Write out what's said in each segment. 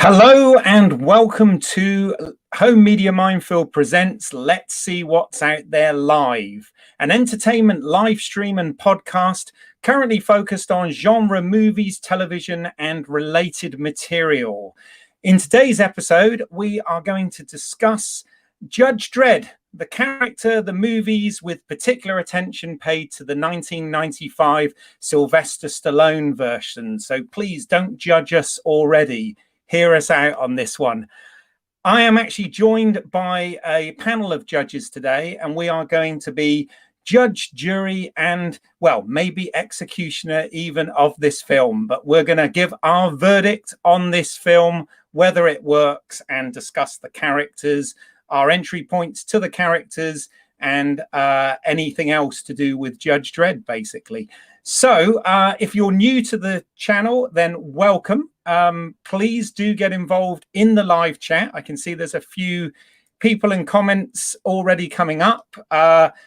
Hello and welcome to Home Media Minefield presents Let's See What's Out There Live, an entertainment live stream and podcast currently focused on genre movies, television and related material. In today's episode, we are going to discuss Judge Dredd, the character, the movies, with particular attention paid to the 1995 Sylvester Stallone version. So please don't judge us already. Hear us out on this one. I am actually joined by a panel of judges today, and we are going to be judge, jury, and, well, maybe executioner even of this film. But we're going to give our verdict on this film, whether it works, and discuss the characters, our entry points to the characters, and anything else to do with Judge Dredd, basically. So if you're new to the channel, then welcome. Please do get involved in the live chat. I can see there's a few people and comments already coming up.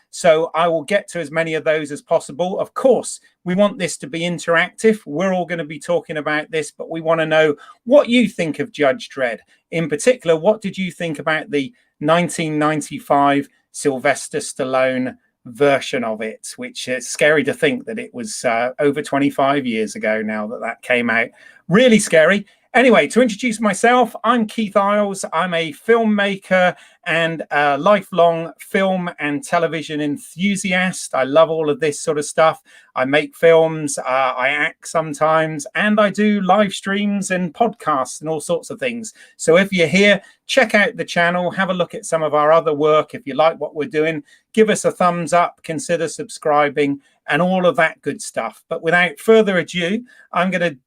So I will get to as many of those as possible. Of course, we want this to be interactive. We're all going to be talking about this, but we want to know what you think of Judge Dredd. In particular, what did you think about the 1995 Sylvester Stallone version of it, which is scary to think that it was over 25 years ago now that came out. Really scary. Anyway, to introduce myself, I'm Keith Isles. I'm a filmmaker and a lifelong film and television enthusiast. I love all of this sort of stuff. I make films, I act sometimes, and I do live streams and podcasts and all sorts of things. So if you're here, check out the channel, have a look at some of our other work. If you like what we're doing, give us a thumbs up, consider subscribing, and all of that good stuff. But without further ado, I'm going to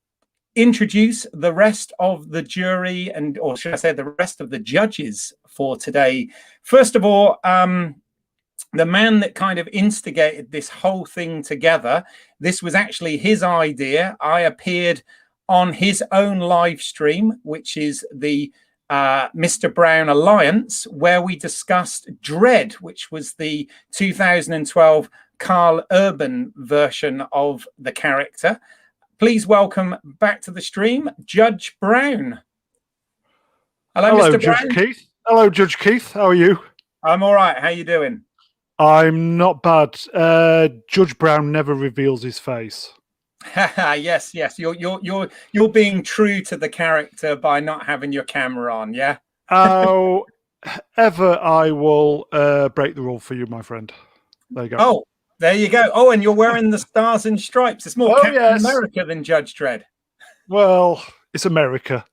introduce the rest of the jury, and or should I say the rest of the judges for today. First of all, the man that kind of instigated this whole thing together, this was actually his idea. I appeared on his own live stream, which is the Mr. Brown Alliance, where we discussed Dredd, which was the 2012 Carl Urban version of the character. Please welcome back to the stream, Judge Brown. Hello, Mr. Judge Brown. Keith. Hello, Judge Keith. How are you? I'm all right. How you doing? I'm not bad. Judge Brown never reveals his face. Yes. You're being true to the character by not having your camera on. Yeah. However, I will break the rule for you, my friend. There you go. Oh. There you go. Oh, and you're wearing the stars and stripes. It's more Captain America than Judge Dredd. Well, it's America.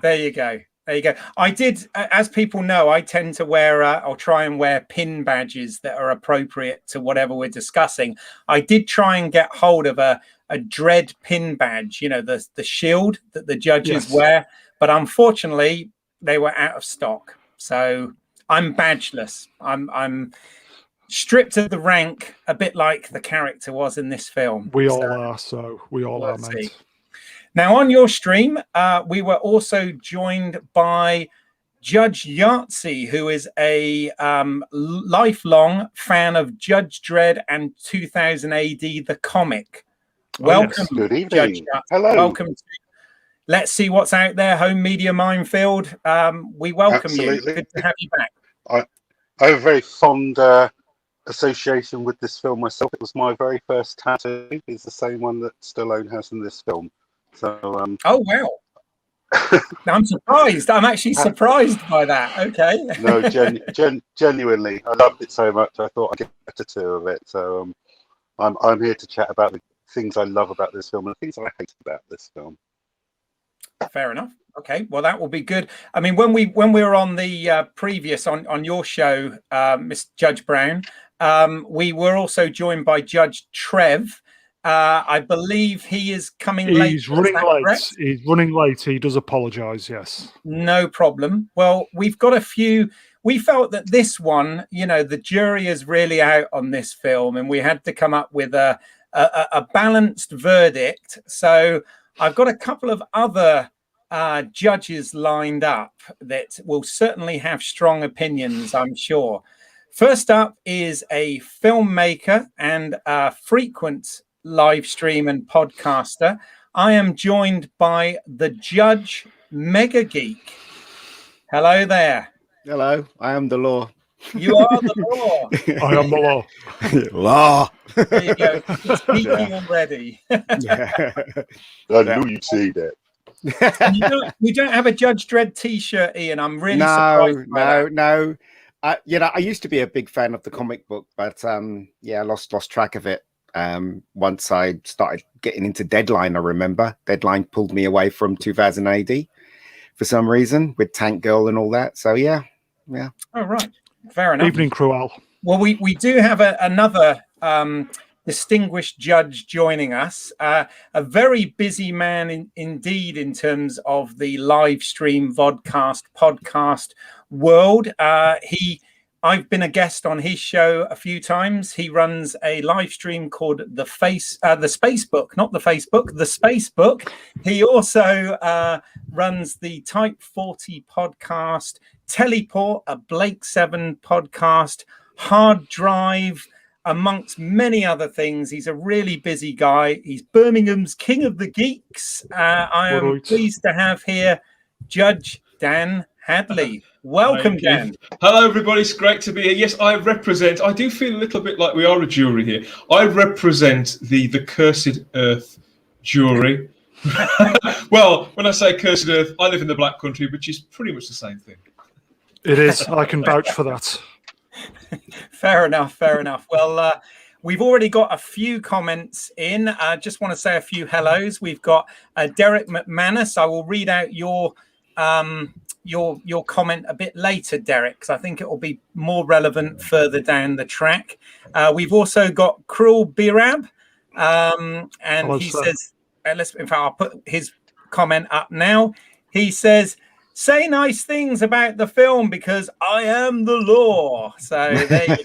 There you go. There you go. I did, as people know, I tend to wear, I'll try and wear pin badges that are appropriate to whatever we're discussing. I did try and get hold of a Dredd pin badge, you know, the shield that the judges wear, but unfortunately they were out of stock. So I'm badgeless. I'm stripped of the rank, a bit like the character was in this film. We all are, so we all are, mate. See. Now, on your stream, we were also joined by Judge Yahtzee, who is a lifelong fan of Judge Dredd and 2000 AD, the comic. Welcome, Good evening. Judge Yahtzee. Hello. Welcome to Let's See What's Out There, Home Media Minefield. We welcome you. Good to have you back. I have a very fond association with this film myself. It was my very first tattoo. It's the same one that Stallone has in this film. So oh wow. I'm surprised. I'm actually surprised by that. Okay. No, genuinely, I loved it so much. I thought I'd get a tattoo of it. So I'm here to chat about the things I love about this film and the things I hate about this film. Fair enough. Okay, well that will be good. I mean, when we were on the previous on your show, Miss Judge Brown, we were also joined by Judge Trev. I believe he is coming late. He's running late. Correct? He's running late. He does apologise. Yes. No problem. Well, we've got a few. We felt that this one, you know, the jury is really out on this film, and we had to come up with a balanced verdict. So I've got a couple of other judges lined up that will certainly have strong opinions, I'm sure. First up is a filmmaker and a frequent live stream and podcaster I am joined by the Judge Mega Geek. Hello there. Hello, I am the law. You are the law. I am the law. Law. There you go. He's speaking already. Yeah. I knew you'd say that. And you don't have a Judge Dredd T-shirt, Ian. I'm really surprised by that. No. I used to be a big fan of the comic book, but I lost track of it. Once I started getting into Deadline, I remember Deadline pulled me away from 2000 AD for some reason with Tank Girl and all that. So yeah. Oh right, fair enough. Evening, Cruel. Well, we do have another distinguished judge joining us. A very busy man indeed in terms of the live stream podcast world. I've been a guest on his show a few times. He runs a live stream called the Spacebook, not the Facebook, the Spacebook. He also runs the Type 40 podcast, Teleport, a Blake 7 podcast, Hard Drive, amongst many other things. He's a really busy guy. He's Birmingham's King of the Geeks. I am pleased to have here Judge Dan Hadley. Welcome, Dan. Hello, everybody. It's great to be here. Yes, I do feel a little bit like we are a jury here. I represent the Cursed Earth jury. Well, when I say Cursed Earth, I live in the Black Country, which is pretty much the same thing. It is. I can vouch for that. Fair enough. Well, we've already got a few comments in. I just want to say a few hellos. We've got Derek McManus. I will read out your comment a bit later, Derek, because I think it will be more relevant further down the track. We've also got Cruel Birab, and hello, he says, in fact, I'll put his comment up now. He says, say nice things about the film because I am the law. So there you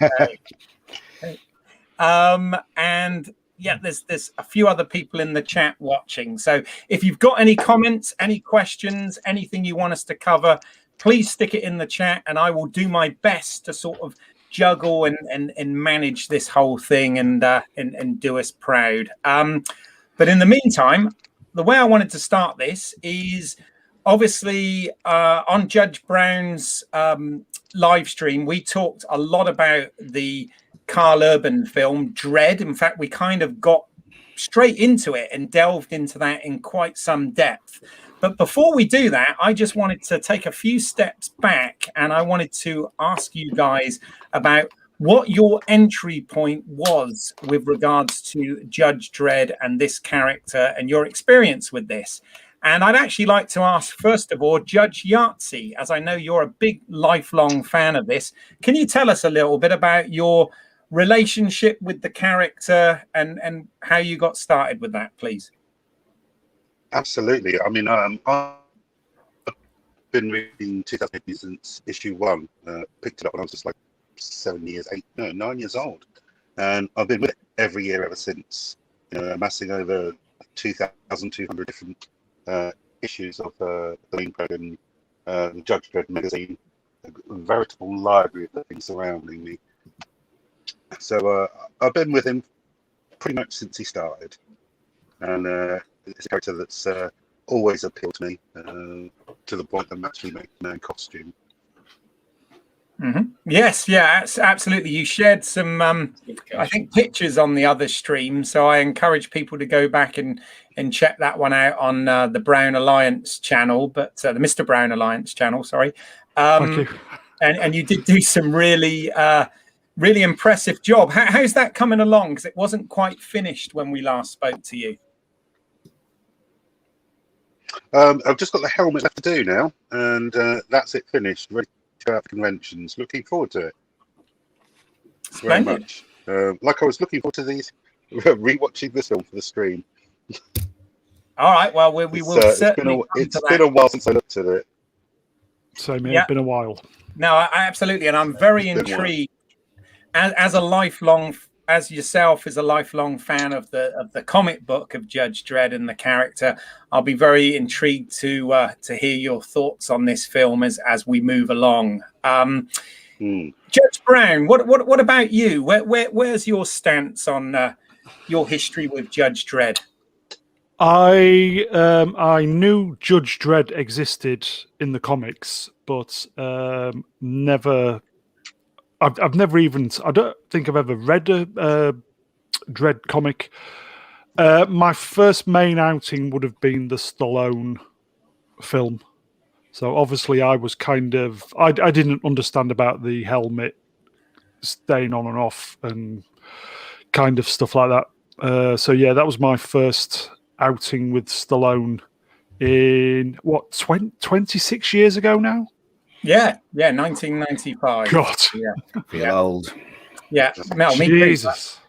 go. And yeah, there's a few other people in the chat watching. So if you've got any comments, any questions, anything you want us to cover, please stick it in the chat and I will do my best to sort of juggle and manage this whole thing and do us proud. But in the meantime, the way I wanted to start this is obviously on Judge Brown's live stream, we talked a lot about the Carl Urban film Dredd. In fact, we kind of got straight into it and delved into that in quite some depth. But before we do that, I just wanted to take a few steps back and I wanted to ask you guys about what your entry point was with regards to Judge Dredd and this character and your experience with this. And I'd actually like to ask, first of all, Judge Yahtzee, as I know you're a big lifelong fan of this, can you tell us a little bit about your relationship with the character and how you got started with that, please? Absolutely. I mean, I've been reading 2000 since issue 1. Picked it up when I was just like 9 years old. And I've been with it every year ever since, amassing over 2,200 different issues of the main program, the Judge Dredd magazine, a veritable library of the things surrounding me. So I've been with him pretty much since he started, and it's a character that's always appealed to me to the point that I'm actually making my own costume. Mm-hmm. Yes, yeah, absolutely. You shared some, I think, pictures on the other stream, so I encourage people to go back and check that one out on the Brown Alliance channel, but the Mr. Brown Alliance channel, sorry. Thank you. And you did do some really impressive job. How's that coming along? Because it wasn't quite finished when we last spoke to you. I've just got the helmet left to do now, and that's it finished. Ready to go out for conventions. Looking forward to it. Very much. Like I was looking forward to these rewatching this film for the stream. All right. Well, we will certainly. It's been a while since I looked at it. Same here. It's been a while. No, absolutely, and I'm very intrigued. As a lifelong, as yourself is a lifelong fan of the comic book of Judge Dredd and the character, I'll be very intrigued to hear your thoughts on this film as we move along. Judge Brown, what about you? Where's your stance on your history with Judge Dredd? I knew Judge Dredd existed in the comics, but never. I've never even. I don't think I've ever read a Dredd comic. My first main outing would have been the Stallone film. So obviously, I was kind of. I didn't understand about the helmet staying on and off and kind of stuff like that. So yeah, that was my first outing with Stallone in what 26 years ago now. Yeah, 1995. God, Yeah, Feel old. yeah. Mel, me too. Jesus.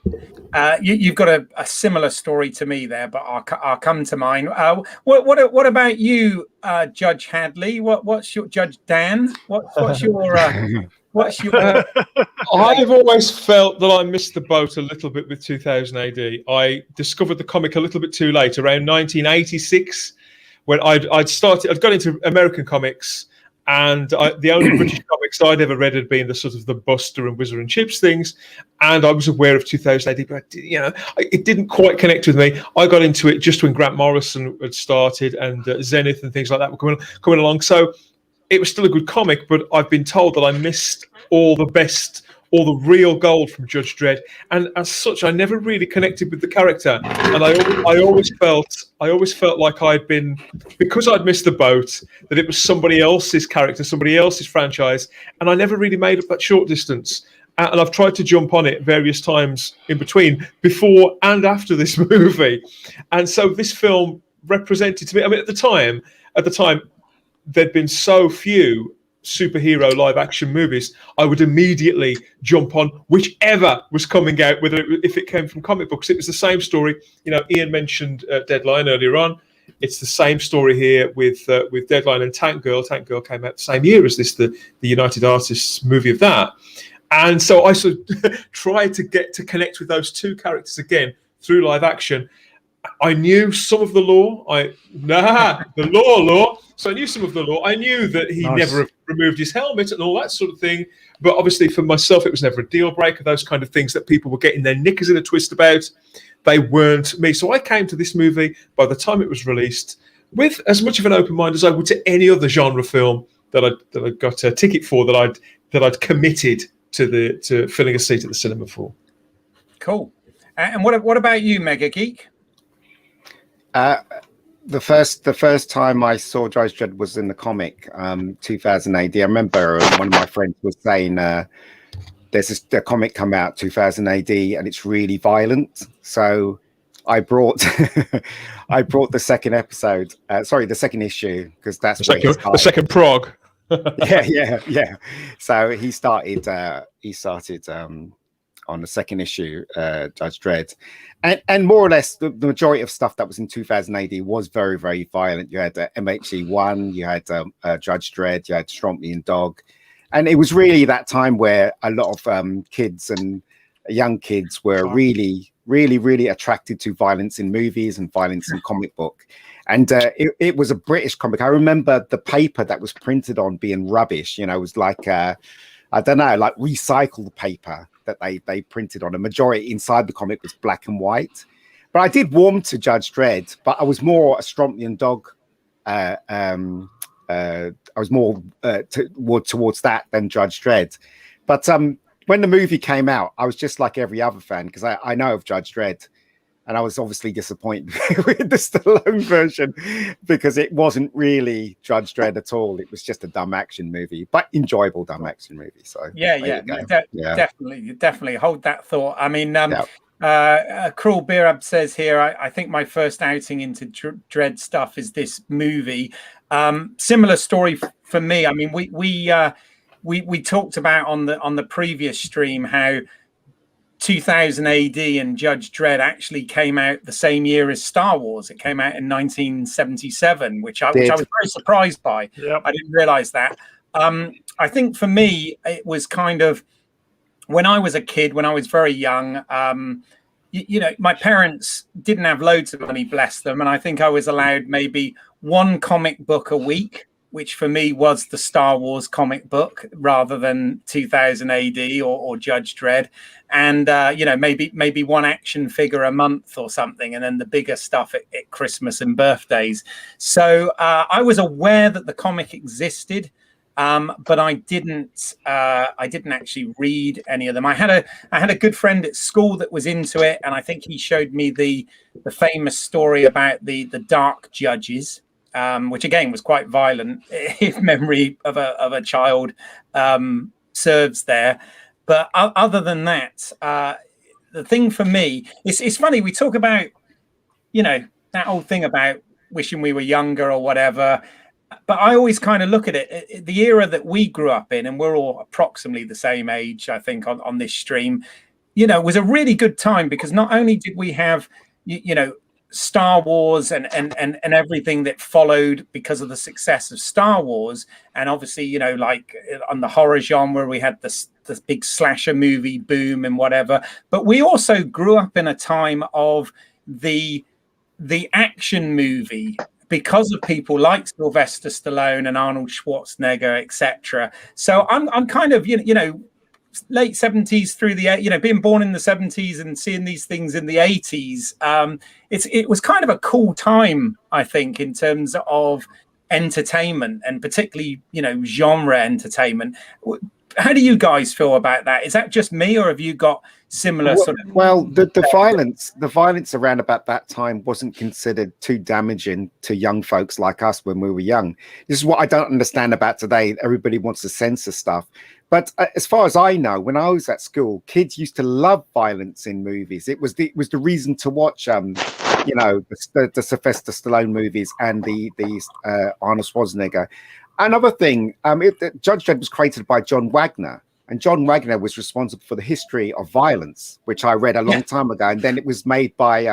You've got a similar story to me there, but I'll come to mine. What about you, Judge Hadley? What's your Judge Dan? What's your what's your? I've always felt that I missed the boat a little bit with 2000 AD. I discovered the comic a little bit too late, around 1986, when I'd got into American comics, and the only British comics I'd ever read had been the sort of the Buster and Wizard and Chips things, and I was aware of 2000 AD, but it didn't quite connect with me. I got into it just when Grant Morrison had started, and Zenith and things like that were coming along. So it was still a good comic, but I've been told that I missed all the real gold from Judge Dredd, and as such, I never really connected with the character. And I always felt like I'd been, because I'd missed the boat, that it was somebody else's character, somebody else's franchise, and I never really made up that short distance. And I've tried to jump on it various times in between, before and after this movie. And so this film represented to me. I mean, at the time, there'd been so few superhero live action movies, I would immediately jump on whichever was coming out, if it came from comic books. It was the same story. Ian mentioned Deadline earlier on. It's the same story here with Deadline and Tank Girl. Tank Girl came out the same year as this, the United Artists movie of that. And so I sort of tried to get to connect with those two characters again through live action. I knew some of the lore. The lore. So I knew some of the lore. I knew that he never removed his helmet and all that sort of thing. But obviously for myself, it was never a deal breaker. Those kind of things that people were getting their knickers in a twist about, they weren't me. So I came to this movie, by the time it was released, with as much of an open mind as I would to any other genre film that I got a ticket for, that I'd committed to filling a seat at the cinema for. Cool. And what about you, Mega Geek? The first time I saw Judge Dredd was in the comic, 2000 AD. I remember one of my friends was saying there's a comic come out 2000 AD and it's really violent. So I brought the second episode. The second issue, because that's the second prog. yeah. So he started on the second issue, Judge Dredd, and more or less the majority of stuff that was in 2000 AD was very, very violent. You had MHE1, you had Judge Dredd, you had Strompian Dog, and it was really that time where a lot of kids and young kids were really, really, really attracted to violence in movies and violence in comic book. And it was a British comic. I remember the paper that was printed on being rubbish. It was like I don't know, like recycled paper that they printed on. A majority inside the comic was black and white. But I did warm to Judge Dredd, but I was more a Strompian Dog. I was more towards that than Judge Dredd. But when the movie came out, I was just like every other fan, because I know of Judge Dredd. And I was obviously disappointed with the Stallone version, because it wasn't really Judge Dredd at all. It was just a dumb action movie, but enjoyable dumb action movie. So definitely hold that thought. I mean, Cruel Beerab says here, I think my first outing into Dredd stuff is this movie. Similar story for me. I mean, we talked about on the previous stream how 2000 AD and Judge Dredd actually came out the same year as Star Wars. It came out in 1977, which I was very surprised by. Yep. I didn't realize that. I think for me, it was kind of, when I was a kid, when I was very young, my parents didn't have loads of money, bless them. And I think I was allowed maybe one comic book a week. which for me was the Star Wars comic book rather than 2000 AD or Judge Dredd. And, maybe one action figure a month or something, and then the bigger stuff at Christmas and birthdays. So I was aware that the comic existed, but I didn't actually read any of them. I had a good friend at school that was into it, and I think he showed me the famous story about the dark judges, which again was quite violent, if memory of a child serves there. But other than that, the thing for me, it's funny, we talk about, that old thing about wishing we were younger or whatever. But I always kind of look at it, the era that we grew up in, and we're all approximately the same age, I think, on this stream, was a really good time, because not only did we have, Star Wars and everything that followed because of the success of Star Wars, and obviously, like on the horror genre, we had this big slasher movie boom and whatever. But we also grew up in a time of the action movie, because of people like Sylvester Stallone and Arnold Schwarzenegger, etc. So I'm kind of, late 70s through the, being born in the 70s and seeing these things in the 80s. It was kind of a cool time, I think, in terms of entertainment, and particularly, genre entertainment. How do you guys feel about that? Is that just me, or have you got similar sort of? Well, the violence around about that time wasn't considered too damaging to young folks like us when we were young. This is what I don't understand about today. Everybody wants to censor stuff. But as far as I know, when I was at school, kids used to love violence in movies. It was the reason to watch, the Sylvester Stallone movies and the Arnold Schwarzenegger. Another thing, Judge Dredd was created by John Wagner, and John Wagner was responsible for the history of violence, which I read a long time ago. And then it was made by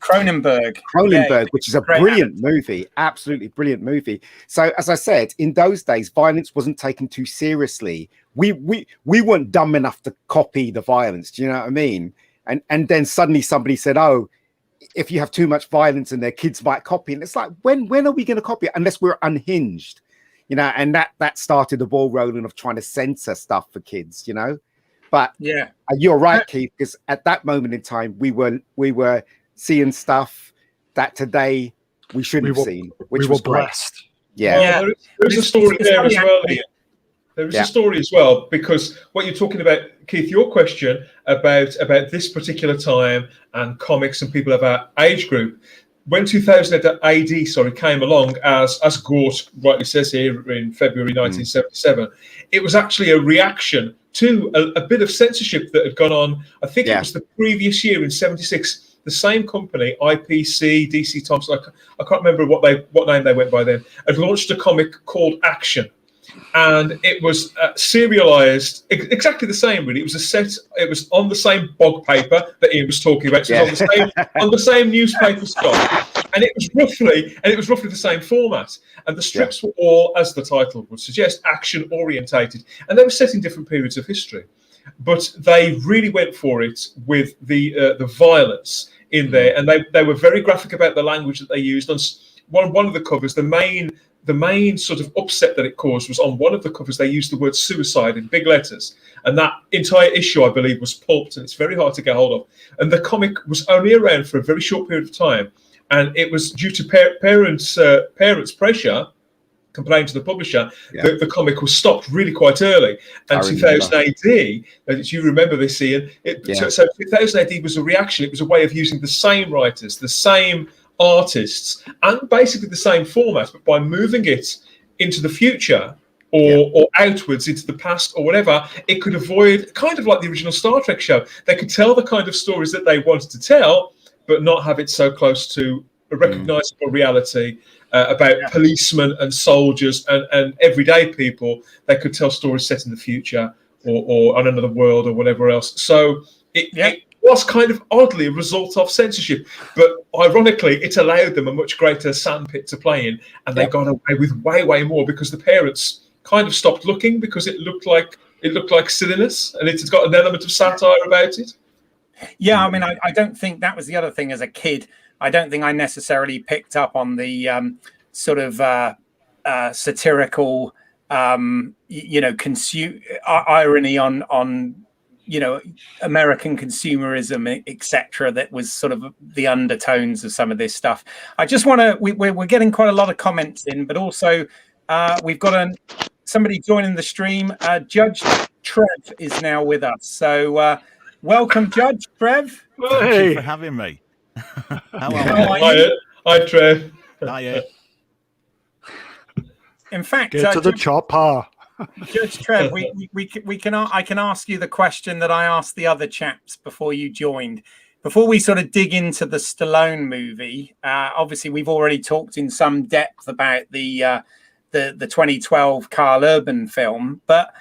Cronenberg, which is a brilliant movie, absolutely brilliant movie. So, as I said, in those days, violence wasn't taken too seriously. We weren't dumb enough to copy the violence. Do you know what I mean? And then suddenly somebody said, "Oh, if you have too much violence in there, kids might copy." And it's like, when are we going to copy it unless we're unhinged? And that started the ball rolling of trying to censor stuff for kids, But yeah, you're right, Keith, because at that moment in time, we were seeing stuff that today we shouldn't have seen, which was blessed. Yeah. Well, there's a story there as well, Ian. There is a story as well, because what you're talking about, Keith, your question about this particular time and comics and people of our age group. When 2000 AD came along, as Gort rightly says here, in February 1977, it was actually a reaction to a bit of censorship that had gone on. I think it was the previous year in '76. The same company, IPC, DC Thompson, I can't remember what name they went by then, had launched a comic called Action. And it was serialized, exactly the same, really. It was on the same bog paper that Ian was talking about. So it was on the same newspaper stock, and it was roughly the same format. And the strips were all, as the title would suggest, action orientated, and they were set in different periods of history. But they really went for it with the violence in there, and they were very graphic about the language that they used. On one of the covers, the main sort of upset that it caused was on one of the covers they used the word suicide in big letters, and that entire issue, I believe, was pulped, and it's very hard to get hold of. And the comic was only around for a very short period of time, and it was due to parents' pressure, complaining to the publisher, the comic was stopped really quite early. And 2000 AD, as you remember this, Ian, so 2000 AD was a reaction. It was a way of using the same writers, the same artists, and basically the same format, but by moving it into the future or outwards into the past or whatever, it could avoid, kind of like the original Star Trek show. They could tell the kind of stories that they wanted to tell, but not have it so close to a recognizable reality about policemen and soldiers and everyday people. They could tell stories set in the future or on another world or whatever else. So it was kind of oddly a result of censorship, but ironically, it allowed them a much greater sandpit to play in, and they got away with way more because the parents kind of stopped looking, because it looked like silliness, and it's got an element of satire about it. Yeah, I mean, I don't think that was the other thing. As a kid, I don't think I necessarily picked up on the sort of satirical, irony on American consumerism, etc. That was sort of the undertones of some of this stuff. I just want to. We're getting quite a lot of comments in, but also we've got somebody joining the stream. Judge Dredd is now with us. So welcome, Judge Trev. Thank you for having me. How are you? Hi, Trev. Hiya. In fact, get to the chopper. Judge Trev, I can ask you the question that I asked the other chaps before you joined. Before we sort of dig into the Stallone movie, obviously we've already talked in some depth about the 2012 Carl Urban film. But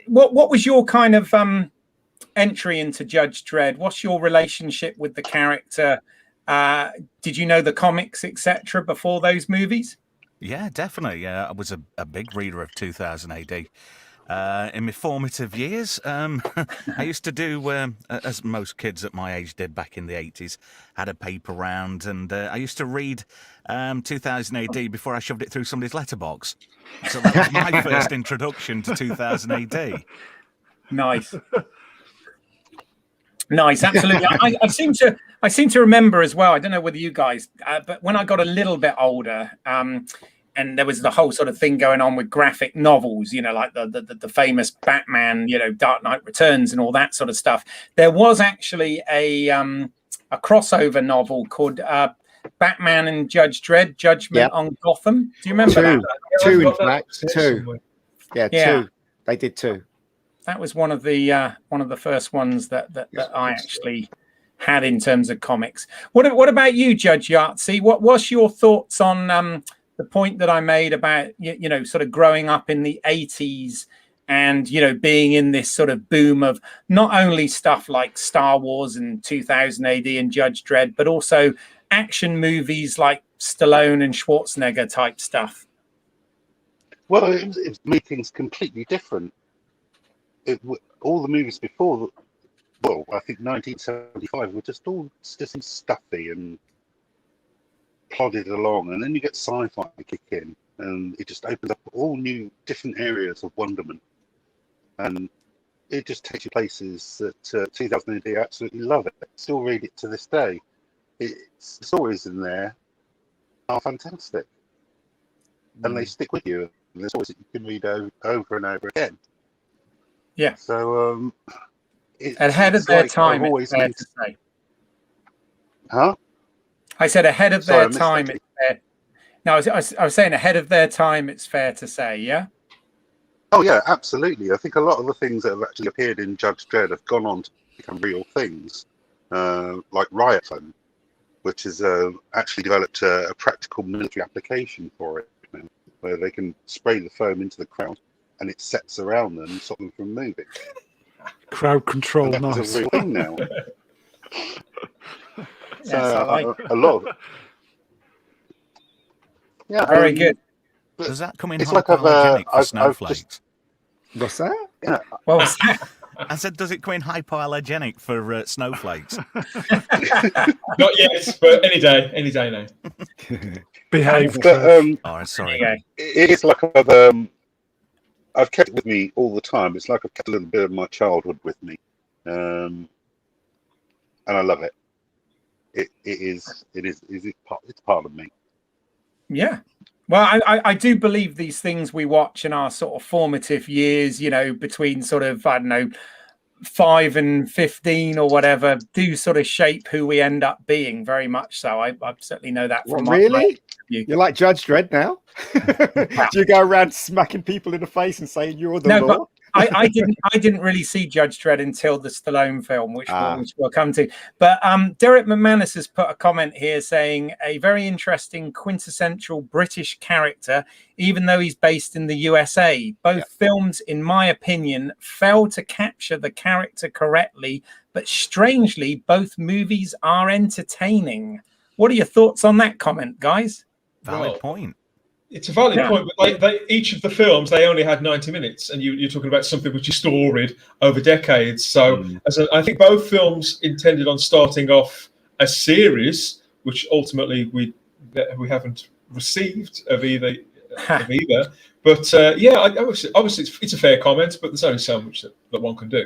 what was your kind of entry into Judge Dredd? What's your relationship with the character? Did you know the comics, etc., before those movies? Yeah, definitely. I was a big reader of 2000 AD. In my formative years, I used to do, as most kids at my age did back in the 80s, had a paper round, and I used to read 2000 AD before I shoved it through somebody's letterbox. So that was my first introduction to 2000 AD. Nice. Nice, absolutely. I seem to remember as well. I don't know whether you guys, but when I got a little bit older, and there was the whole sort of thing going on with graphic novels, like the famous Batman, Dark Knight Returns and all that sort of stuff. There was actually a crossover novel called Batman and Judge Dredd, Judgement on Gotham. Do you remember that? Two, in fact, two. Yeah, two. They did two. That was one of the first ones that I actually had in terms of comics. What about you, Judge Yahtzee? What's your thoughts on the point that I made about sort of growing up in the 80s and being in this sort of boom of not only stuff like Star Wars and 2000 AD and Judge Dredd, but also action movies like Stallone and Schwarzenegger type stuff? Well, it made things completely different. All the movies before, well, I think 1975 were just stuffy and plodded along, and then you get sci-fi kick in, and it just opens up all new, different areas of wonderment, and it just takes you places that 2000 AD absolutely love it. Still read it to this day. The stories in there are fantastic, and they stick with you. And there's stories that you can read over and over again. Yeah. So ahead of their time, it's fair to say. Huh? I said ahead of their time. It's fair. No, I was saying ahead of their time. It's fair to say, yeah. Oh yeah, absolutely. I think a lot of the things that have actually appeared in Judge Dredd have gone on to become real things, like riot foam, which has actually developed a practical military application for it, where they can spray the foam into the crowd and it sets around them and stop them from moving. Crowd control, and nice. That's a real thing now. Yes, I like a lot of it. Yeah, very good. Does that come in it's like hypoallergenic for snowflakes? What's that? Yeah. What was that? I said, does it come in hypoallergenic for snowflakes? Not yet, but any day now. Behave. Oh, sorry. It's like I've kept it with me all the time. It's like I've kept a little bit of my childhood with me, and I love it. It's part of me. Yeah. Well, I do believe these things we watch in our sort of formative years, between sort of, I don't know, 5 and 15 or whatever, do sort of shape who we end up being, very much so. I certainly know that from really? You're like Judge Dredd now? Do you go around smacking people in the face and saying you're the law? But I didn't really see Judge Dredd until the Stallone film, which we'll come to. But Derek McManus has put a comment here saying a very interesting quintessential British character, even though he's based in the USA. Both films, in my opinion, fail to capture the character correctly, but strangely, both movies are entertaining. What are your thoughts on that comment, guys? Valid point. It's a valid point, but each of the films, they only had 90 minutes, and you're talking about something which is storied over decades. So I think both films intended on starting off a series, which ultimately we haven't received of either of either. But yeah, obviously it's a fair comment, but there's only so much that one can do.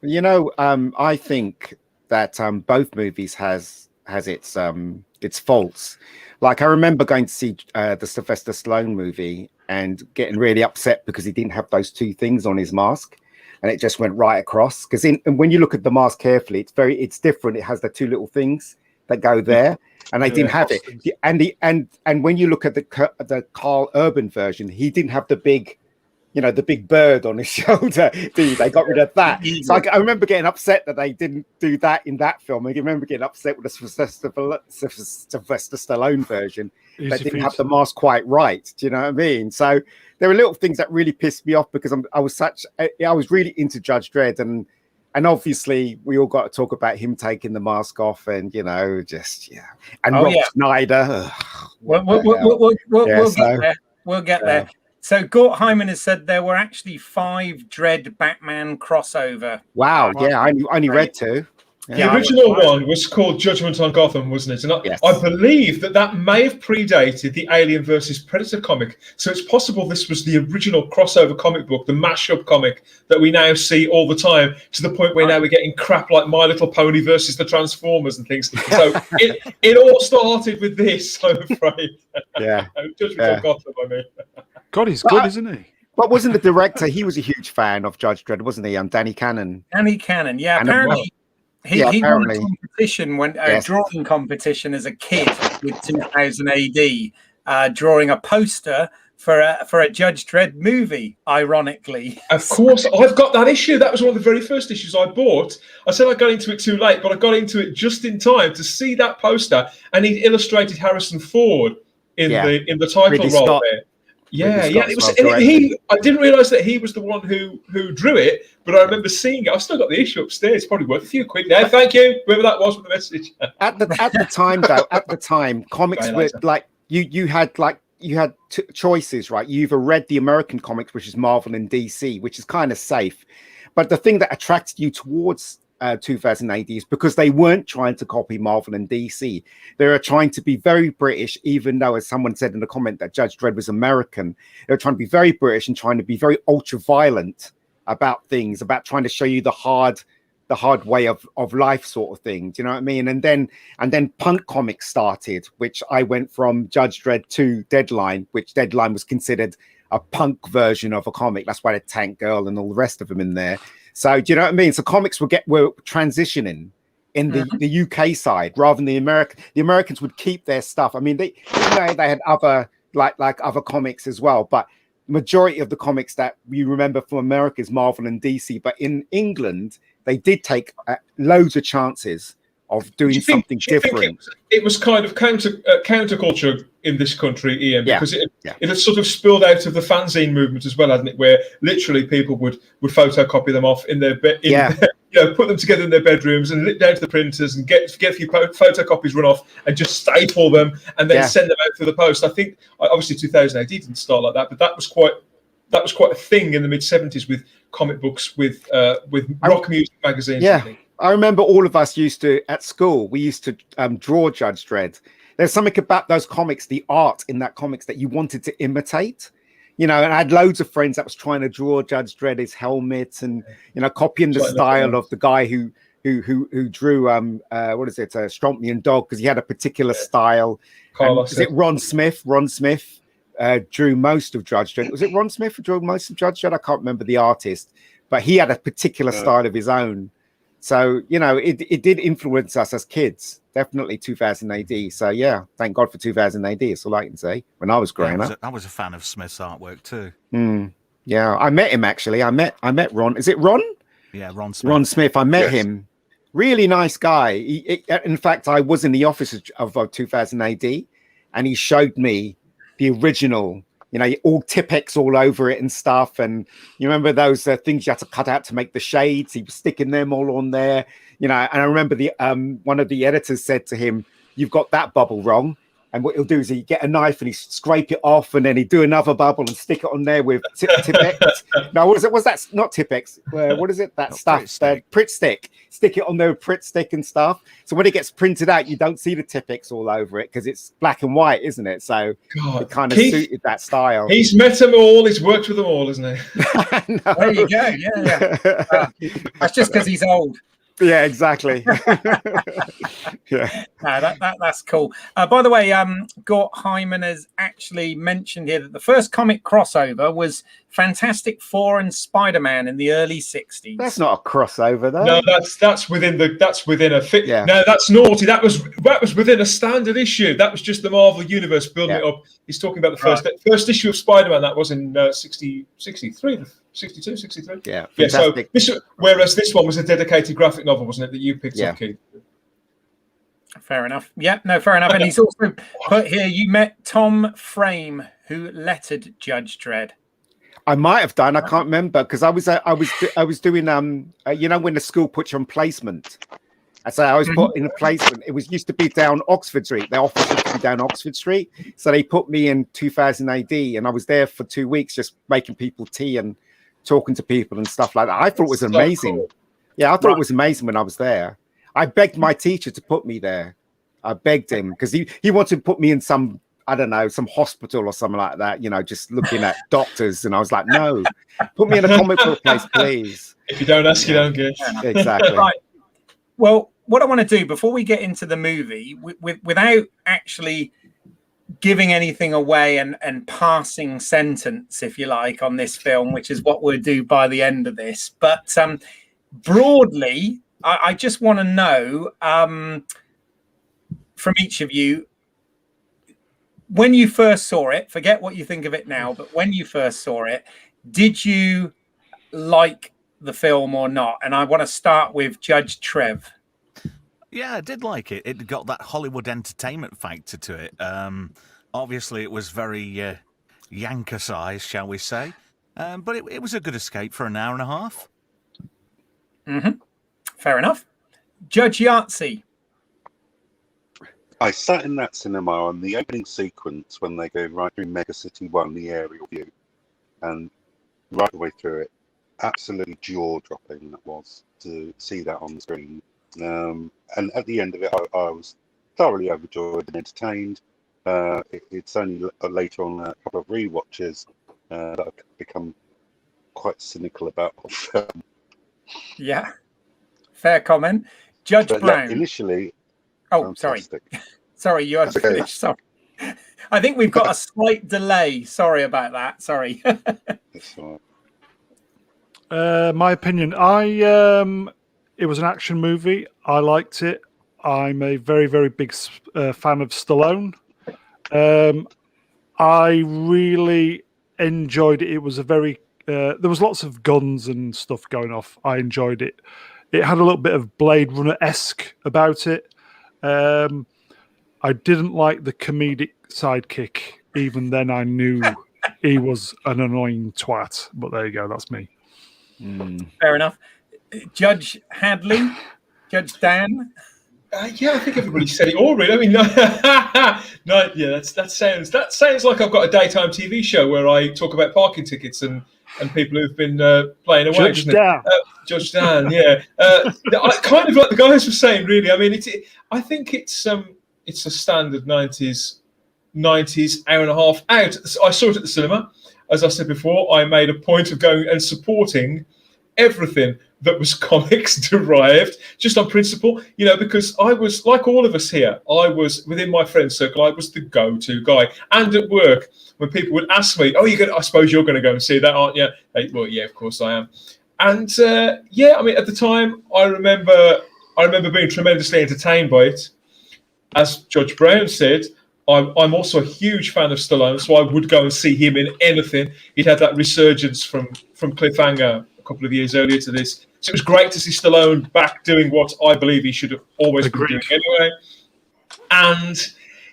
You know, I think that both movies has its faults. Like I remember going to see the Sylvester Stallone movie and getting really upset because he didn't have those two things on his mask, and it just went right across. Because when you look at the mask carefully, it's different. It has the two little things that go there, and they didn't have it. And when you look at the Carl Urban version, he didn't have the big, the big bird on his shoulder. They got rid of that. So I remember getting upset that they didn't do that in that film. I remember getting upset with the Sylvester Stallone version. They didn't have the mask quite right. Do you know what I mean? So there were little things that really pissed me off because I was really into Judge Dredd, and obviously we all got to talk about him taking the mask off, and and Rob Schneider. We'll get there. So Gort Hyman has said there were actually 5 Dredd Batman crossover. Wow, I only read 2. The original one was called Judgement on Gotham, wasn't it? And I believe that may have predated the Alien versus Predator comic. So it's possible this was the original crossover comic book, the mashup comic that we now see all the time, to the point where now we're getting crap like My Little Pony versus the Transformers and things. So it all started with this, I'm afraid. Yeah. Judgement on Gotham, I mean. God, he's good, isn't he? But wasn't the director, he was a huge fan of Judge Dredd, wasn't he? Danny Cannon. Danny Cannon, yeah. Apparently, he won a competition, drawing competition as a kid with 2000 AD, drawing a poster for a Judge Dredd movie, ironically. Of course, I've got that issue. That was one of the very first issues I bought. I said I got into it too late, but I got into it just in time to see that poster, and he illustrated Harrison Ford in the title role there. Yeah. It was. I didn't realise that he was the one who drew it, but I remember seeing it. I've still got the issue upstairs. Probably worth a few quid now. Thank you, whoever that was with the message. At the time, comics were like you had choices, right? You either read the American comics, which is Marvel and DC, which is kind of safe, but the thing that attracted you towards 2000 AD is because they weren't trying to copy Marvel and DC. They were trying to be very British, even though, as someone said in the comment, that Judge Dredd was American. They were trying to be very British and trying to be very ultra violent about things, about trying to show you the hard way of life sort of thing. Do you know what I mean? And then punk comics started, which I went from Judge Dredd to Deadline, which Deadline was considered a punk version of a comic. That's why the Tank Girl and all the rest of them in there. So do you know what I mean? So comics were transitioning in the UK side rather than the American. The Americans would keep their stuff. I mean, they had other like other comics as well, but majority of the comics that you remember from America is Marvel and DC. But in England, they did take loads of chances of doing something different. It was kind of counterculture in this country, Ian, because it had sort of spilled out of the fanzine movement as well, hadn't it? Where literally people would photocopy them off in their bed, put them together in their bedrooms and lit down to the printers and get a few photocopies run off and just staple them and then send them out through the post. I think obviously 2000 AD didn't start like that, but that was quite a thing in the mid 70s with comic books, with rock music magazines. Yeah. I remember all of us at school, we used to draw Judge Dredd. There's something about those comics, the art in that comics that you wanted to imitate, and I had loads of friends that was trying to draw Judge Dredd, his helmet, and, copying the style of the guy who drew, Strompian Dog, because he had a particular style. Is it Ron Smith? Ron Smith drew most of Judge Dredd. Was it Ron Smith who drew most of Judge Dredd? I can't remember the artist, but he had a particular style of his own. So, it did influence us as kids, definitely 2000 AD. So, yeah, thank God for 2000 AD. That's all I can say when I was growing up. I was a fan of Smith's artwork too. Yeah, I met him actually. I met Ron. Is it Ron? Yeah, Ron Smith. Ron Smith. I met him. Really nice guy. In fact, I was in the office of 2000 AD and he showed me the original, all Tipex all over it and stuff. And you remember those things you had to cut out to make the shades? He was sticking them all on there, And I remember one of the editors said to him, "You've got that bubble wrong. And what he'll do is he get a knife and he scrape it off, and then he do another bubble and stick it on there with Tipex. No, what is it? Was that not Tipex? What is it? That stuff, Pritt stick. Stick it on there with Pritt stick and stuff. So when it gets printed out, you don't see the Tipex all over it because it's black and white, isn't it? So it kind of suited that style. He's met them all. He's worked with them all, isn't he? No. There you go. Yeah. That's just because he's old. Yeah, exactly. Yeah, no, that's cool. By the way, Gort Hyman has actually mentioned here that the first comic crossover was Fantastic Four and Spider-Man in the early 60s. That's not a crossover, though. No, that's within a fit. Yeah. No, that's naughty. That was within a standard issue. That was just the Marvel Universe building it up. He's talking about the first issue of Spider-Man. That was in 63. 62, 63. Yeah. So whereas this one was a dedicated graphic novel, wasn't it, that you picked up, Keith? Fair enough. Yeah, no, fair enough. And he's also put here, you met Tom Frame, who lettered Judge Dredd. I might have done. I can't remember because I was doing you know, when the school puts you on placement. So I was put in a placement. It used to be down Oxford Street. The office used to be down Oxford Street. So they put me in 2000 AD, and I was there for 2 weeks just making people tea and talking to people and stuff like that. I thought it was amazing. Cool. Yeah, I thought it was amazing when I was there. I begged my teacher to put me there. I begged him because he wanted to put me in some, I don't know, some hospital or something like that, you know, just looking at doctors. And I was like, no, put me in a comic book place, please. If you don't ask, you don't get. Exactly. Right. Well, what I want to do before we get into the movie, without actually giving anything away and passing sentence, if you like, on this film, which is what we'll do by the end of this. But broadly, I just want to know from each of you, when you first saw it, forget what you think of it now, but when you first saw it, did you like the film or not? And I want to start with Judge Trev. Yeah, I did like it. It got that Hollywood entertainment factor to it. Obviously, it was very Yankersized, shall we say. But it was a good escape for an hour and a half. Mm-hmm. Fair enough. Judge Yahtzee. I sat in that cinema on the opening sequence when they go right through Mega City 1, the aerial view, and right the way through it. Absolutely jaw-dropping that was to see that on the screen. And at the end of it, I was thoroughly overjoyed and entertained. It's only later on a couple of rewatches that I've become quite cynical about the film. Yeah, fair comment. Judge Brown. Yeah, initially, fantastic. Sorry, you had to finish. Sorry, I think we've got a slight delay. Sorry about that. Sorry. That's all right. My opinion, it was an action movie. I liked it. I'm a very, very big fan of Stallone. I really enjoyed it. It was a very there was lots of guns and stuff going off. I enjoyed it. It had a little bit of Blade Runner-esque about it. I didn't like the comedic sidekick. Even then, I knew he was an annoying twat. But there you go. That's me. Fair enough. Judge Hadley, Judge Dan. Yeah, I think everybody said it all, really. I mean, that sounds like I've got a daytime TV show where I talk about parking tickets and people who've been playing away. Judge Dan. Judge Dan, yeah. Kind of like the guys were saying, really. I mean, I think it's a standard 90s hour and a half out. I saw it at the cinema. As I said before, I made a point of going and supporting everything that was comics derived, just on principle, you know, because I was, like all of us here, I was, within my friend circle, I was the go-to guy. And at work, when people would ask me, I suppose you're going to go and see that, aren't you? Well, yeah, of course I am. And I mean, at the time, I remember being tremendously entertained by it. As Judge Brown said, I'm also a huge fan of Stallone, so I would go and see him in anything. He'd had that resurgence from Cliffhanger a couple of years earlier to this. So it was great to see Stallone back doing what I believe he should have always been doing anyway. And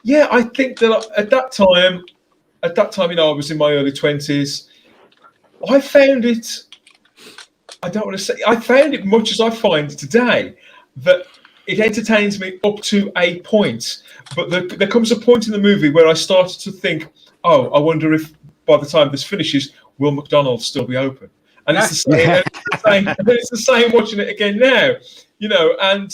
yeah, I think that at that time, you know, I was in my early 20s. I found it, I found it much as I find today, that it entertains me up to a point, but there comes a point in the movie where I started to think, oh, I wonder if by the time this finishes, will McDonald's still be open? And it's the same. It's the same watching it again now, And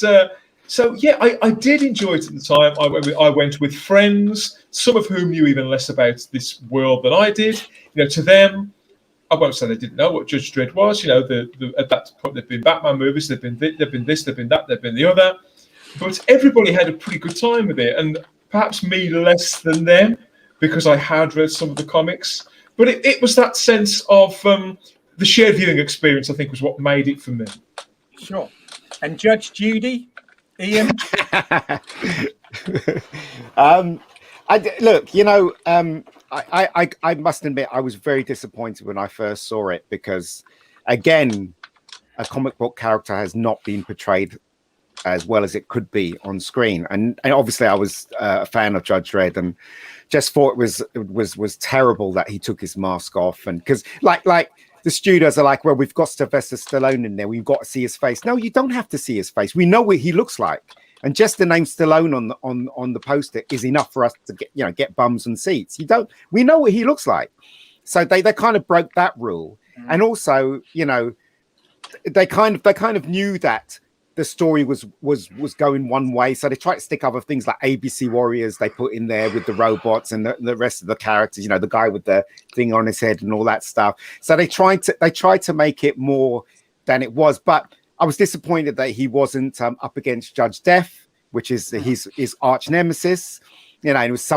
so yeah, I did enjoy it at the time. I went with friends, some of whom knew even less about this world than I did. To them, I won't say they didn't know what Judge Dredd was. At that point, there'd been Batman movies, there'd been this, there'd been that, there'd been the other. But everybody had a pretty good time with it, and perhaps me less than them because I had read some of the comics. But it was that sense of the shared viewing experience, I think, was what made it for me. Sure. And Judge Judy, Ian? I must admit, I was very disappointed when I first saw it because, again, a comic book character has not been portrayed as well as it could be on screen. And obviously, I was a fan of Judge Dredd and just thought it was terrible that he took his mask off. And because, like the studios are like, well, we've got Sylvester Stallone in there, we've got to see his face. No, you don't have to see his face. We know what he looks like. And just the name Stallone on the poster is enough for us to get bums and seats. We know what he looks like. So they kind of broke that rule. And also, they kind of knew that the story was going one way. So they tried to stick other things like ABC Warriors they put in there with the robots and the rest of the characters, the guy with the thing on his head and all that stuff. So they tried to make it more than it was. But I was disappointed that he wasn't up against Judge Death, which is his arch nemesis. It was